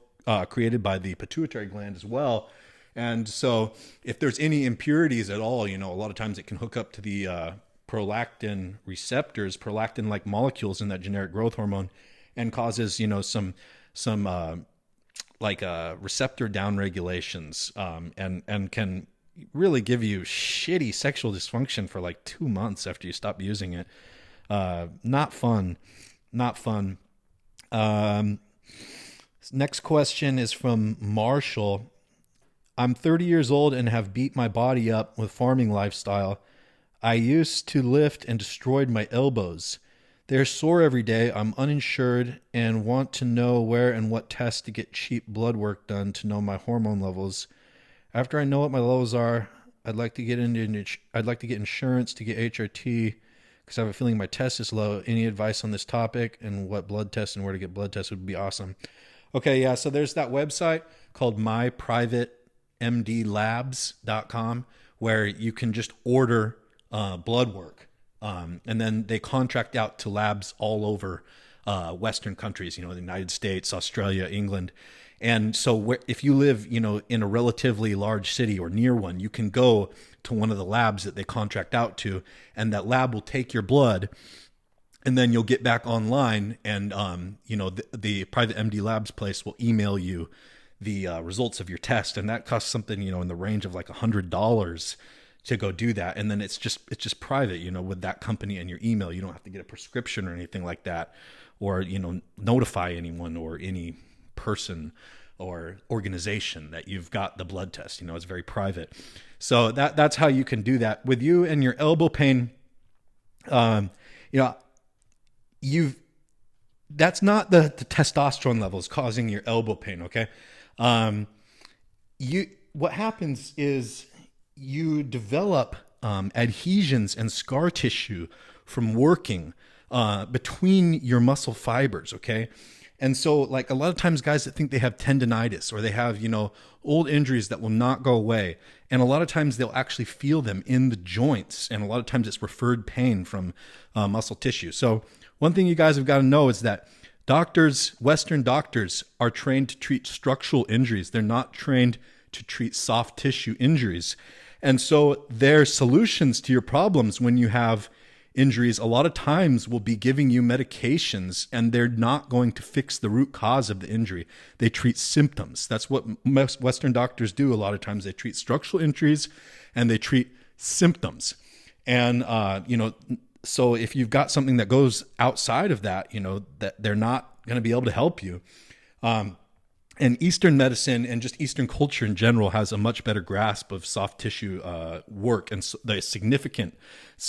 Speaker 2: created by the pituitary gland as well. And so if there's any impurities at all, a lot of times it can hook up to the prolactin receptors, prolactin-like molecules in that generic growth hormone, and causes some receptor downregulations, and can really give you shitty sexual dysfunction for like 2 months after you stop using it. Not fun. Next question is from Marshall. I'm 30 years old and have beat my body up with farming lifestyle. I used to lift and destroyed my elbows. They're sore every day. I'm uninsured and want to know where and what tests to get cheap blood work done to know my hormone levels. After I know what my levels are, I'd like to get insurance to get HRT because I have a feeling my test is low. Any advice on this topic and what blood tests and where to get blood tests would be awesome. Okay, yeah, so there's that website called myprivatemdlabs.com where you can just order blood work. And then they contract out to labs all over Western countries, the United States, Australia, England. And so if you live, in a relatively large city or near one, you can go to one of the labs that they contract out to, and that lab will take your blood, and then you'll get back online, and the private MD Labs place will email you the results of your test, and that costs something in the range of like $100 to go do that. And then it's just private, with that company and your email. You don't have to get a prescription or anything like that, or notify anyone or any person or organization that you've got the blood test. It's very private. So that's how you can do that. With you and your elbow pain, that's not the testosterone levels causing your elbow pain, okay? What happens is you develop adhesions and scar tissue from working between your muscle fibers, okay? And so like a lot of times guys that think they have tendonitis or they have, old injuries that will not go away. And a lot of times they'll actually feel them in the joints. And a lot of times it's referred pain from muscle tissue. So one thing you guys have got to know is that Western doctors are trained to treat structural injuries. They're not trained to treat soft tissue injuries. And so their solutions to your problems when you have injuries a lot of times will be giving you medications, and they're not going to fix the root cause of the injury. They treat symptoms. That's what most Western doctors do. A lot of times they treat structural injuries and they treat symptoms. And, so if you've got something that goes outside of that, that they're not going to be able to help you. And Eastern medicine and just Eastern culture in general has a much better grasp of soft tissue work and the significance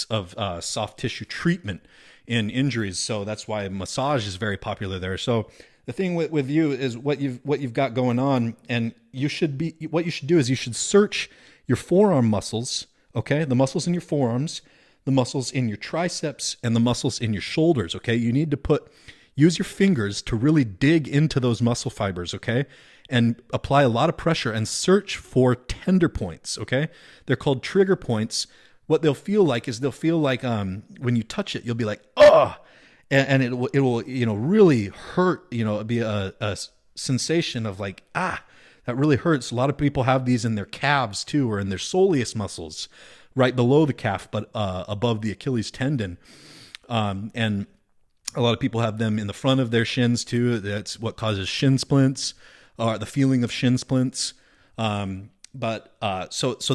Speaker 2: of soft tissue treatment in injuries. So that's why massage is very popular there. So the thing with you is what you've got going on, and what you should do is you should search your forearm muscles, okay? The muscles in your forearms, the muscles in your triceps, and the muscles in your shoulders, okay? You need to use your fingers to really dig into those muscle fibers, okay? And apply a lot of pressure and search for tender points, okay? They're called trigger points. What they'll feel like when you touch it, you'll be like, oh, and it will really hurt, it'll be a sensation of like, that really hurts. A lot of people have these in their calves too, or in their soleus muscles, right below the calf, but above the Achilles tendon. And a lot of people have them in the front of their shins too. That's what causes shin splints, or the feeling of shin splints. So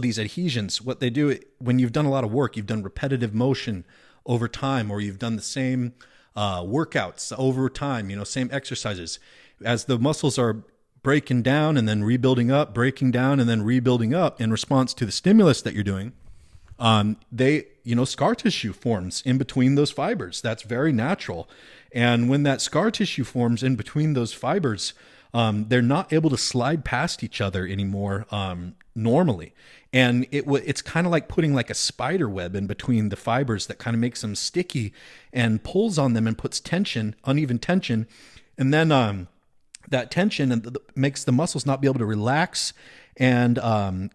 Speaker 2: these adhesions, what they do when you've done a lot of work, you've done repetitive motion over time, or you've done the same workouts over time, same exercises. As the muscles are breaking down and then rebuilding up, breaking down and then rebuilding up in response to the stimulus that you're doing, scar tissue forms in between those fibers. That's very natural. And when that scar tissue forms in between those fibers, they're not able to slide past each other anymore normally. And it's kind of like putting like a spider web in between the fibers that kind of makes them sticky and pulls on them and puts tension, uneven tension. And then that tension makes the muscles not be able to relax and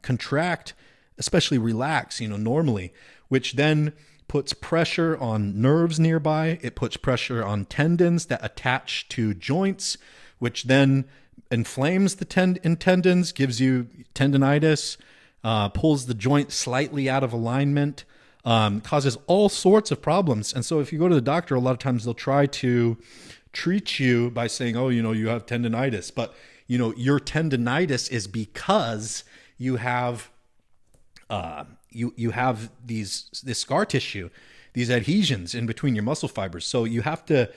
Speaker 2: contract, especially relax, normally, which then puts pressure on nerves nearby. It puts pressure on tendons that attach to joints, which then inflames the tendons, gives you tendonitis, pulls the joint slightly out of alignment, causes all sorts of problems. And so if you go to the doctor, a lot of times they'll try to treat you by saying, oh, you have tendonitis. But, your tendonitis is because you have you have this scar tissue, these adhesions in between your muscle fibers. So you have to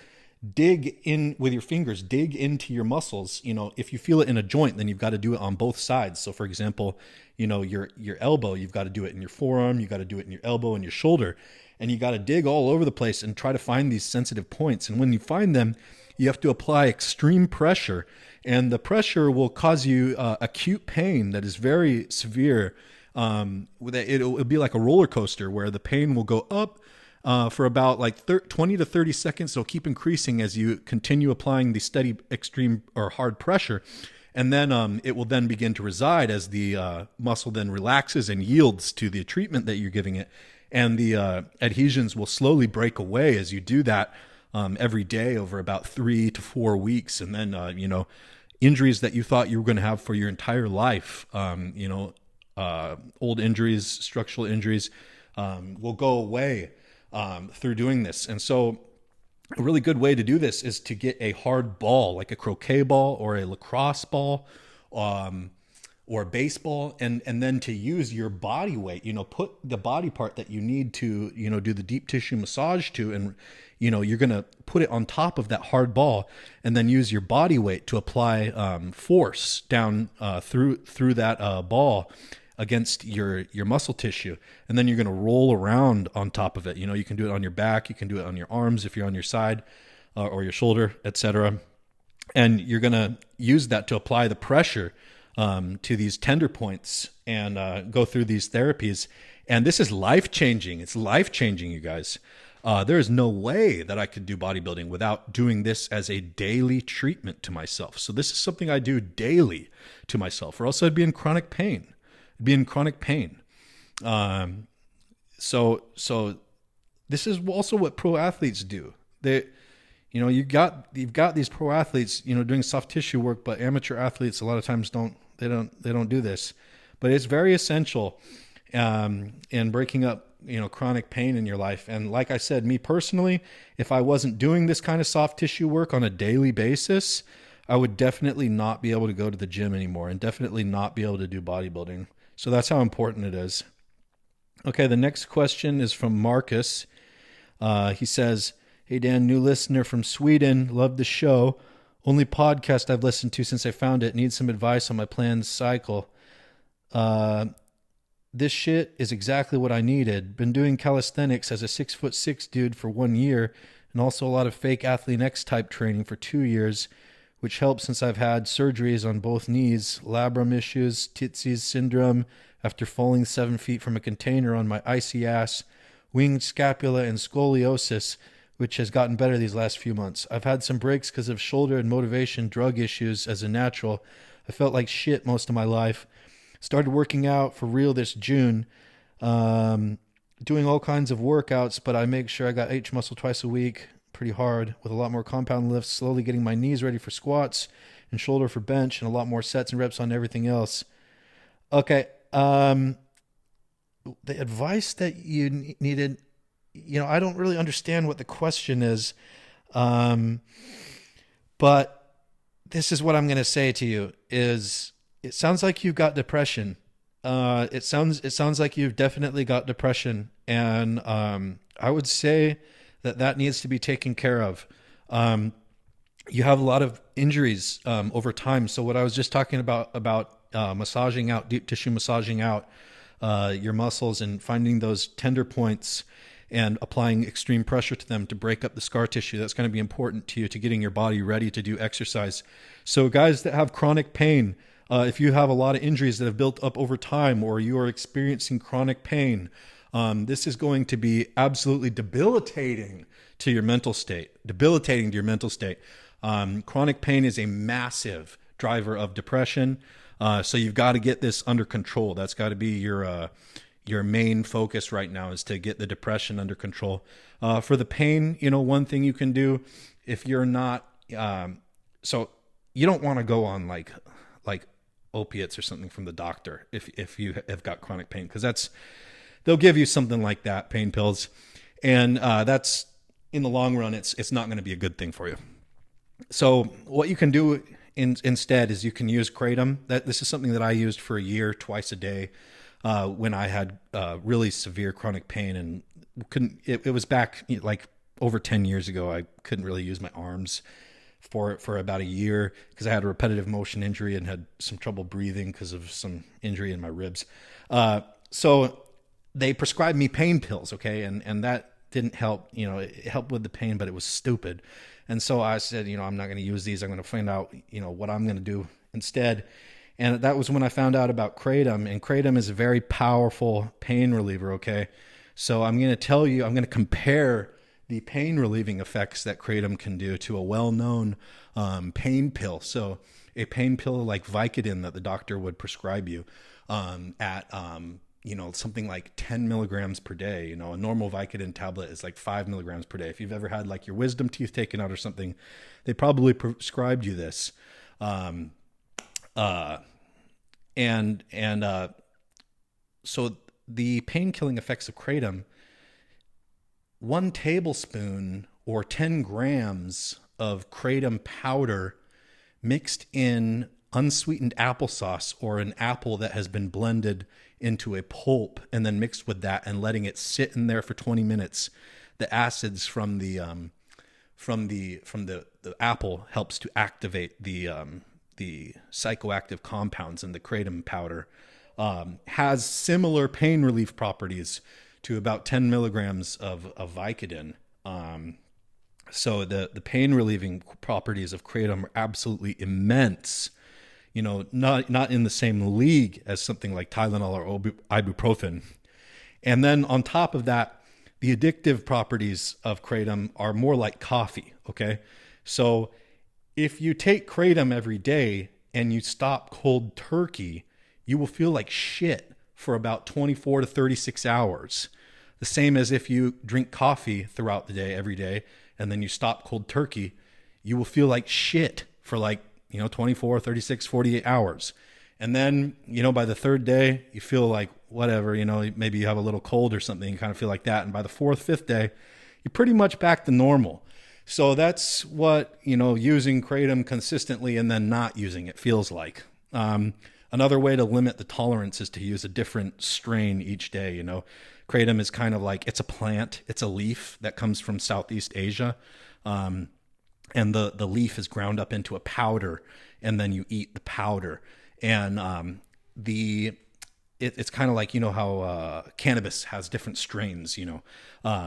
Speaker 2: dig in with your fingers, dig into your muscles. If you feel it in a joint, then you've got to do it on both sides. So for example, your elbow, you've got to do it in your forearm, you got to do it in your elbow and your shoulder, and you got to dig all over the place and try to find these sensitive points. And when you find them, you have to apply extreme pressure, and the pressure will cause you acute pain that is very severe. It'll be like a roller coaster where the pain will go up for about like 20 to 30 seconds. It'll keep increasing as you continue applying the steady, extreme, or hard pressure. And then it will then begin to reside as the muscle then relaxes and yields to the treatment that you're giving it. And the adhesions will slowly break away as you do that every day over about 3 to 4 weeks. And then, injuries that you thought you were going to have for your entire life, old injuries, structural injuries, will go away through doing this. And so a really good way to do this is to get a hard ball, like a croquet ball or a lacrosse ball, or a baseball, and then to use your body weight, put the body part that you need to, do the deep tissue massage to, and, you're going to put it on top of that hard ball and then use your body weight to apply force down through that ball against your muscle tissue. And then you're going to roll around on top of it. You can do it on your back, you can do it on your arms if you're on your side or your shoulder, etc. And you're going to use that to apply the pressure to these tender points and go through these therapies. And this is life-changing. It's life-changing, you guys. There is no way that I could do bodybuilding without doing this as a daily treatment to myself. So this is something I do daily to myself, or else I'd be in chronic pain. So this is also what pro athletes do. You've got these pro athletes, doing soft tissue work, but amateur athletes a lot of times don't do this. But it's very essential in breaking up, chronic pain in your life. And like I said, me personally, if I wasn't doing this kind of soft tissue work on a daily basis, I would definitely not be able to go to the gym anymore and definitely not be able to do bodybuilding. So that's how important it is. Okay, the next question is from Marcus. He says, "Hey Dan, new listener from Sweden. Love the show. Only podcast I've listened to since I found it. Need some advice on my planned cycle. This shit is exactly what I needed. Been doing calisthenics as a 6'6" dude for 1 year, and also a lot of fake Athlete X type training for 2 years, which helps since I've had surgeries on both knees, labrum issues, Titsie's syndrome after falling 7 feet from a container on my icy ass, winged scapula, and scoliosis, which has gotten better these last few months. I've had some breaks because of shoulder and motivation drug issues as a natural. I felt like shit most of my life. Started working out for real this June, doing all kinds of workouts, but I make sure I got H muscle twice a week, pretty hard, with a lot more compound lifts, slowly getting my knees ready for squats and shoulder for bench, and a lot more sets and reps on everything else. Okay, the advice that you needed, I don't really understand what the question is, but this is what I'm going to say to you is, it sounds like you've got depression. It sounds like you've definitely got depression, and I would say that needs to be taken care of. you have a lot of injuries over time. So what I was just talking about massaging out, deep tissue massaging out your muscles and finding those tender points and applying extreme pressure to them to break up the scar tissue, that's going to be important to you to getting your body ready to do exercise. So guys that have chronic pain, if you have a lot of injuries that have built up over time, or you are experiencing chronic pain, this is going to be absolutely debilitating to your mental state. Chronic pain is a massive driver of depression. So you've got to get this under control. That's got to be your main focus right now, is to get the depression under control. For the pain, one thing you can do if you're not, so you don't want to go on like opiates or something from the doctor if you have got chronic pain, because they'll give you something like that, pain pills, and that's, in the long run, it's not going to be a good thing for you. So what you can do instead is you can use Kratom. This is something that I used for a year, twice a day, when I had really severe chronic pain, and it was back like over 10 years ago. I couldn't really use my arms for about a year because I had a repetitive motion injury and had some trouble breathing because of some injury in my ribs. So they prescribed me pain pills, okay, and that didn't help. It helped with the pain, but it was stupid. And so I said, I'm not going to use these. I'm going to find out, what I'm going to do instead. And that was when I found out about Kratom. And Kratom is a very powerful pain reliever, okay? So I'm going to compare the pain relieving effects that Kratom can do to a well-known pain pill. So a pain pill like Vicodin that the doctor would prescribe you at something like 10 milligrams per day. A normal Vicodin tablet is like 5 milligrams per day. If you've ever had like your wisdom teeth taken out or something, they probably prescribed you this. So the pain killing effects of Kratom, 1 tablespoon or 10 grams of Kratom powder mixed in unsweetened applesauce, or an apple that has been blended into a pulp and then mixed with that and letting it sit in there for 20 minutes. The acids from the apple helps to activate the psychoactive compounds in the Kratom powder. Has similar pain relief properties to about 10 milligrams of Vicodin. So the pain relieving properties of Kratom are absolutely immense. Not in the same league as something like Tylenol or ibuprofen. And then on top of that, the addictive properties of Kratom are more like coffee, okay? So if you take Kratom every day and you stop cold turkey, you will feel like shit for about 24 to 36 hours. The same as if you drink coffee throughout the day, every day, and then you stop cold turkey, you will feel like shit for 24, 36, 48 hours. And then, by the third day, you feel like whatever, maybe you have a little cold or something, you kind of feel like that. And by the 4th, 5th day, you're pretty much back to normal. So that's what, using Kratom consistently and then not using it feels like. Another way to limit the tolerance is to use a different strain each day. Kratom is kind of like, it's a plant, it's a leaf that comes from Southeast Asia. And the leaf is ground up into a powder, and then you eat the powder. And it's kind of like, how cannabis has different strains,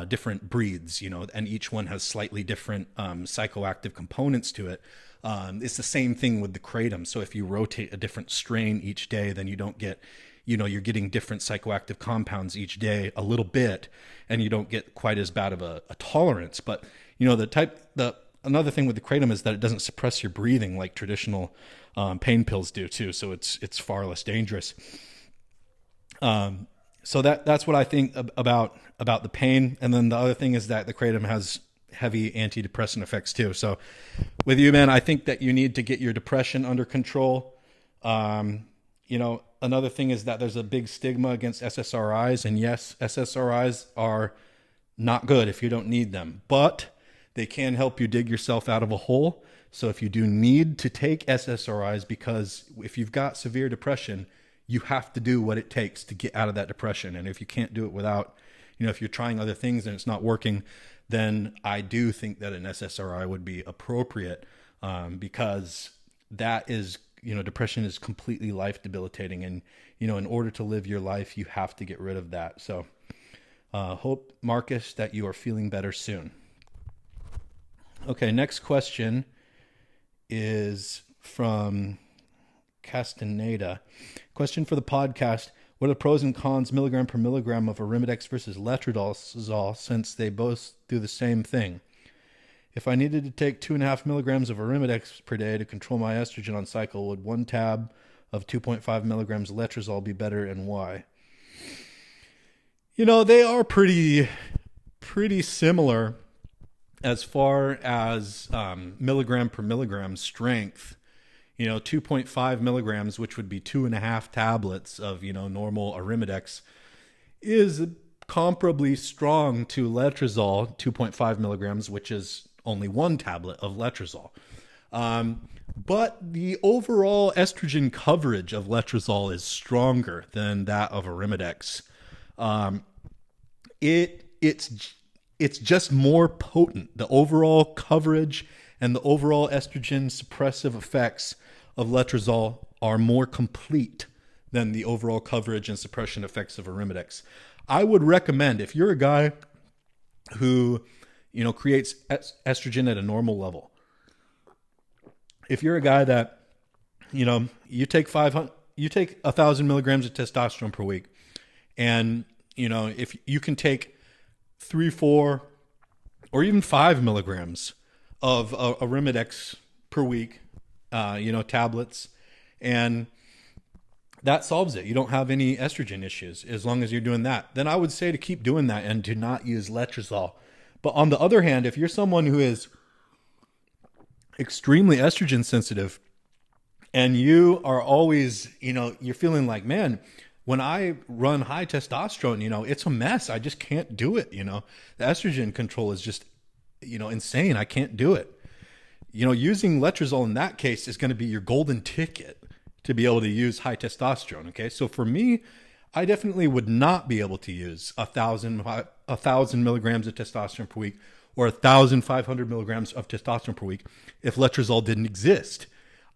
Speaker 2: different breeds, and each one has slightly different psychoactive components to it. It's the same thing with the Kratom. So if you rotate a different strain each day, then you don't get, you're getting different psychoactive compounds each day a little bit, and you don't get quite as bad of a tolerance. But, another thing with the Kratom is that it doesn't suppress your breathing like traditional pain pills do too. So it's far less dangerous. So that's what I think about the pain. And then the other thing is that the Kratom has heavy antidepressant effects too. So with you, man, I think that you need to get your depression under control. Another thing is that there's a big stigma against SSRIs, and yes, SSRIs are not good if you don't need them, but they can help you dig yourself out of a hole. So if you do need to take SSRIs, because if you've got severe depression, you have to do what it takes to get out of that depression. And if you can't do it without, if you're trying other things and it's not working, then I do think that an SSRI would be appropriate. because that is, depression is completely life debilitating. And, in order to live your life, you have to get rid of that. So hope, Marcus, that you are feeling better soon. Okay, next question is from Castaneda. Question for the podcast. What are the pros and cons milligram per milligram of Arimidex versus Letrozole, since they both do the same thing? If I needed to take 2.5 milligrams of Arimidex per day to control my estrogen on cycle, would one tab of 2.5 milligrams of Letrozole be better, and why? They are pretty similar as far as milligram per milligram strength. 2.5 milligrams, which would be 2.5 tablets of, normal Arimidex, is comparably strong to Letrozole, 2.5 milligrams, which is only 1 tablet of Letrozole. But the overall estrogen coverage of Letrozole is stronger than that of Arimidex. It's just more potent. The overall coverage and the overall estrogen suppressive effects of Letrozole are more complete than the overall coverage and suppression effects of Arimidex. I would recommend, if you're a guy who, creates estrogen at a normal level, if you're a guy that, you take 1,000 milligrams of testosterone per week, and, if you can take 3, 4, or even 5 milligrams of Arimidex per week, tablets, and that solves it. You don't have any estrogen issues as long as you're doing that. Then I would say to keep doing that and to not use Letrozole. But on the other hand, if you're someone who is extremely estrogen sensitive and you are always, you're feeling like, man, when I run high testosterone, it's a mess. I just can't do it. The estrogen control is just, insane. I can't do it. Using Letrozole in that case is going to be your golden ticket to be able to use high testosterone. Okay. So for me, I definitely would not be able to use 1,000 milligrams of testosterone per week or 1,500 milligrams of testosterone per week if Letrozole didn't exist.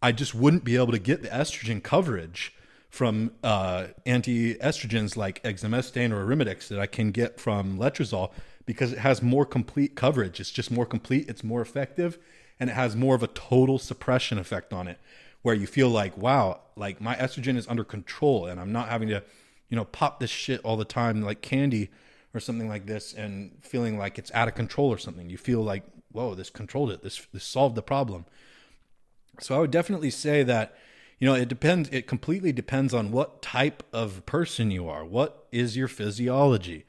Speaker 2: I just wouldn't be able to get the estrogen coverage from anti-estrogens like exemestane or Arimidex that I can get from Letrozole, because it has more complete coverage. It's just more complete. It's more effective. And it has more of a total suppression effect on it, where you feel like, wow, like my estrogen is under control and I'm not having to, pop this shit all the time like candy or something like this and feeling like it's out of control or something. You feel like, whoa, this controlled it. This solved the problem. So I would definitely say that, it depends. It completely depends on what type of person you are. What is your physiology?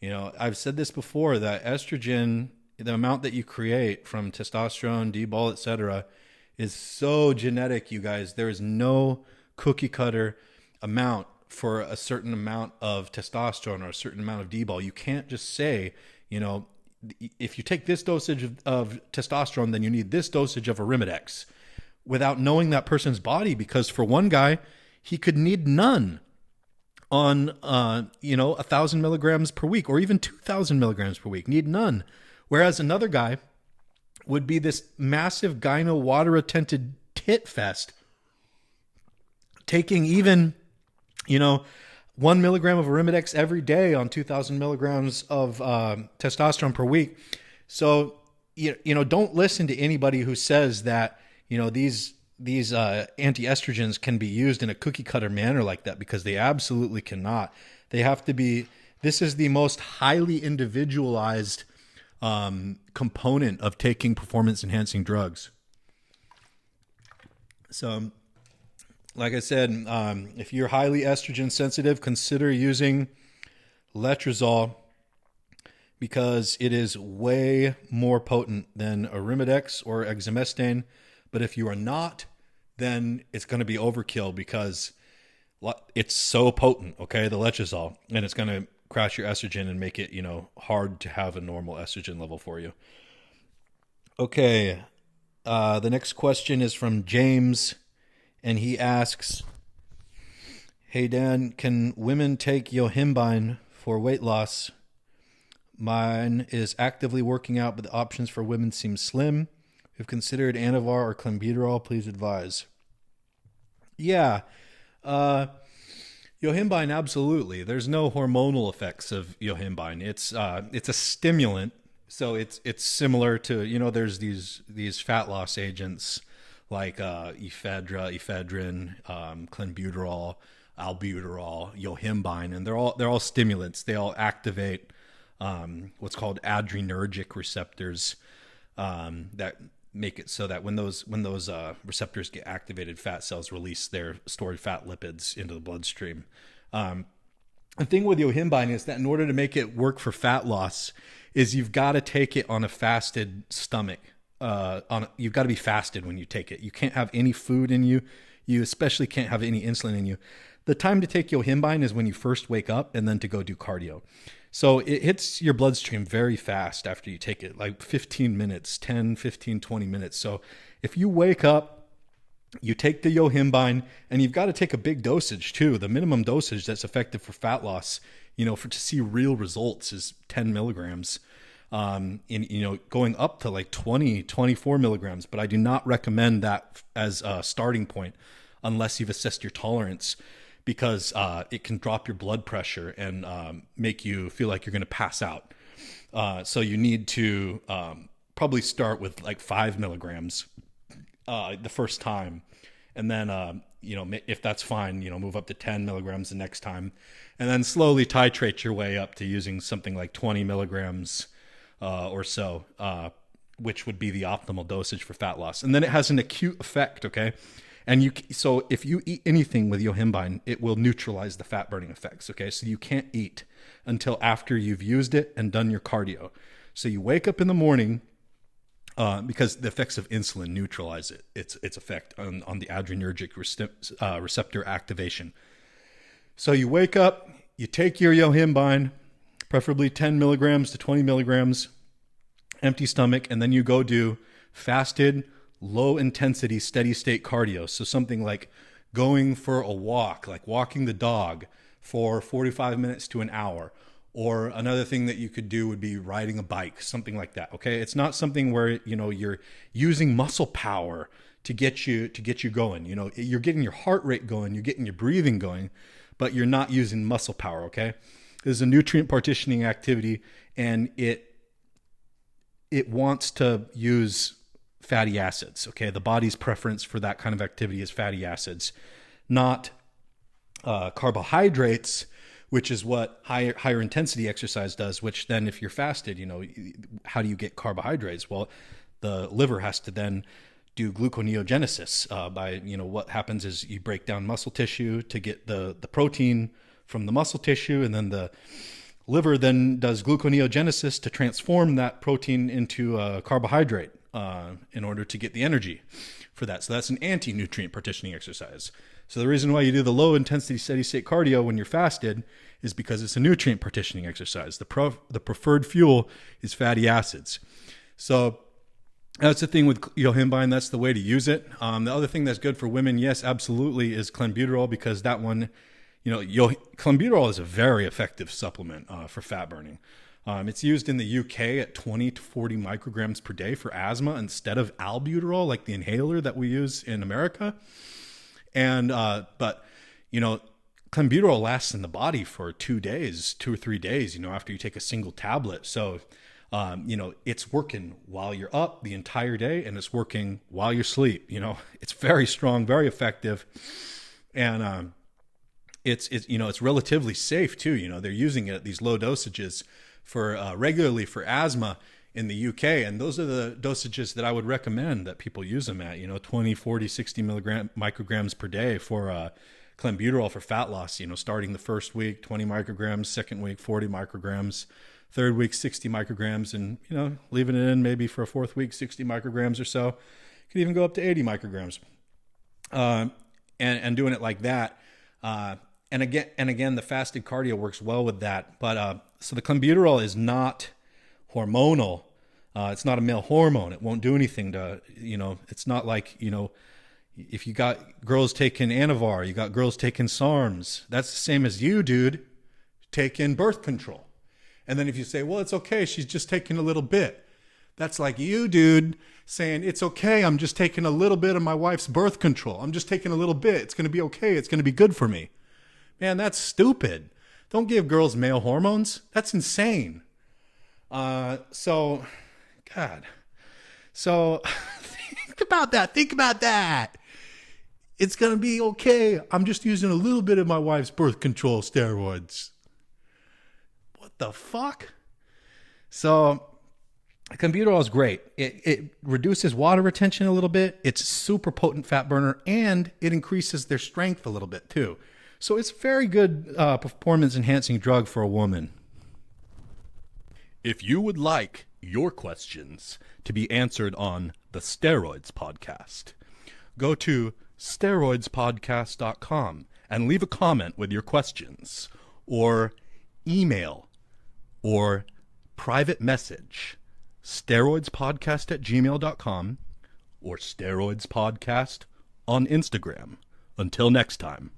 Speaker 2: I've said this before, that estrogen, the amount that you create from testosterone, D-bol, etc., is so genetic, you guys. There is no cookie cutter amount for a certain amount of testosterone or a certain amount of D-bol. You can't just say, if you take this dosage of testosterone, then you need this dosage of Arimidex, without knowing that person's body. Because for one guy, he could need none on 1,000 milligrams per week, or even 2,000 milligrams per week, need none. Whereas another guy would be this massive gyno water-attented tit fest, taking even, 1 milligram of Arimidex every day on 2,000 milligrams of testosterone per week. So, don't listen to anybody who says that, these anti-estrogens can be used in a cookie cutter manner like that, because they absolutely cannot. They have to be, this is the most highly individualized component of taking performance enhancing drugs. So, like I said, if you're highly estrogen sensitive, consider using Letrozole, because it is way more potent than Arimidex or exemestane. But if you are not, then it's going to be overkill, because it's so potent, okay, the Letrozole, and it's going to crash your estrogen and make it, hard to have a normal estrogen level for you. Okay, the next question is from James, and he asks, hey Dan, can women take Yohimbine for weight loss? Mine is actively working out, but the options for women seem slim. If considered Anavar or Clenbuterol, please advise. Yeah. Yohimbine, absolutely. There's no hormonal effects of Yohimbine. It's a stimulant, so it's similar to, there's these fat loss agents like ephedra, ephedrine, clenbuterol, albuterol, Yohimbine, and they're all stimulants. They all activate what's called adrenergic receptors that make it so that when those receptors get activated, fat cells release their stored fat lipids into the bloodstream. The thing with Yohimbine is that in order to make it work for fat loss, is you've got to take it on a fasted stomach. You've got to be fasted when you take it. You can't have any food in you. You especially can't have any insulin in you. The time to take Yohimbine is when you first wake up and then to go do cardio. So it hits your bloodstream very fast after you take it, like 15 minutes, 10, 15, 20 minutes. So if you wake up, you take the Yohimbine, and you've got to take a big dosage too. The minimum dosage that's effective for fat loss, to see real results is 10 milligrams. Going up to like 20, 24 milligrams. But I do not recommend that as a starting point unless you've assessed your tolerance, because it can drop your blood pressure and make you feel like you're going to pass out. So you need to probably start with like 5 milligrams the first time. And then, if that's fine, move up to 10 milligrams the next time. And then slowly titrate your way up to using something like 20 milligrams or so, which would be the optimal dosage for fat loss. And then it has an acute effect, okay? And so if you eat anything with Yohimbine, it will neutralize the fat burning effects, okay? So you can't eat until after you've used it and done your cardio. So you wake up in the morning, because the effects of insulin neutralize its effect on the adrenergic receptor activation. So you wake up, you take your Yohimbine, preferably 10 milligrams to 20 milligrams, empty stomach, and then you go do fasted, low intensity, steady state cardio. So something like going for a walk, like walking the dog for 45 minutes to an hour. Or another thing that you could do would be riding a bike, something like that. Okay. It's not something where, you're using muscle power to get you going. You're getting your heart rate going, you're getting your breathing going, but you're not using muscle power. Okay. This is a nutrient partitioning activity, and it wants to use fatty acids. Okay. The body's preference for that kind of activity is fatty acids, not carbohydrates, which is what higher intensity exercise does, which then if you're fasted, how do you get carbohydrates? Well, the liver has to then do gluconeogenesis by, what happens is you break down muscle tissue to get the protein from the muscle tissue, and then the liver then does gluconeogenesis to transform that protein into a carbohydrate in order to get the energy for that. So that's an anti-nutrient partitioning exercise. So the reason why you do the low intensity steady state cardio when you're fasted is because it's a nutrient partitioning exercise. The preferred fuel is fatty acids. So that's the thing with Yohimbine. That's the way to use it. The other thing that's good for women, yes, absolutely, is Clenbuterol, because that one, Clenbuterol is a very effective supplement for fat burning. It's used in the UK at 20 to 40 micrograms per day for asthma instead of albuterol, like the inhaler that we use in America. And, but, Clenbuterol lasts in the body for 2 or 3 days, after you take a single tablet. So, it's working while you're up the entire day, and it's working while you sleep. It's very strong, very effective. And, it's relatively safe too. They're using it at these low dosages for, regularly for asthma in the UK. And those are the dosages that I would recommend that people use them at, 20, 40, 60 micrograms per day for Clenbuterol for fat loss, starting the first week, 20 micrograms, second week, 40 micrograms, third week, 60 micrograms, and, leaving it in maybe for a fourth week, 60 micrograms or so. Could even go up to 80 micrograms. And doing it like that. And again, the fasted cardio works well with that. But, so the Clenbuterol is not hormonal. It's not a male hormone. It won't do anything to, it's not like, if you got girls taking Anavar, you got girls taking SARMs, that's the same as you, dude, taking birth control. And then if you say, well, it's okay, she's just taking a little bit.
Speaker 3: That's like you, dude, saying, it's okay, I'm just taking a little bit of my wife's birth control. I'm just taking a little bit. It's going to be okay. It's going to be good for me. Man, that's stupid. Don't give girls male hormones. That's insane. So think about that. Think about that. It's going to be okay. I'm just using a little bit of my wife's birth control steroids. What the fuck? So Clenbuterol is great. It reduces water retention a little bit. It's a super potent fat burner, and it increases their strength a little bit too. So it's a very good performance-enhancing drug for a woman.
Speaker 1: If you would like your questions to be answered on the Steroids podcast, go to steroidspodcast.com and leave a comment with your questions, or email or private message steroidspodcast@gmail.com or steroidspodcast on Instagram. Until next time.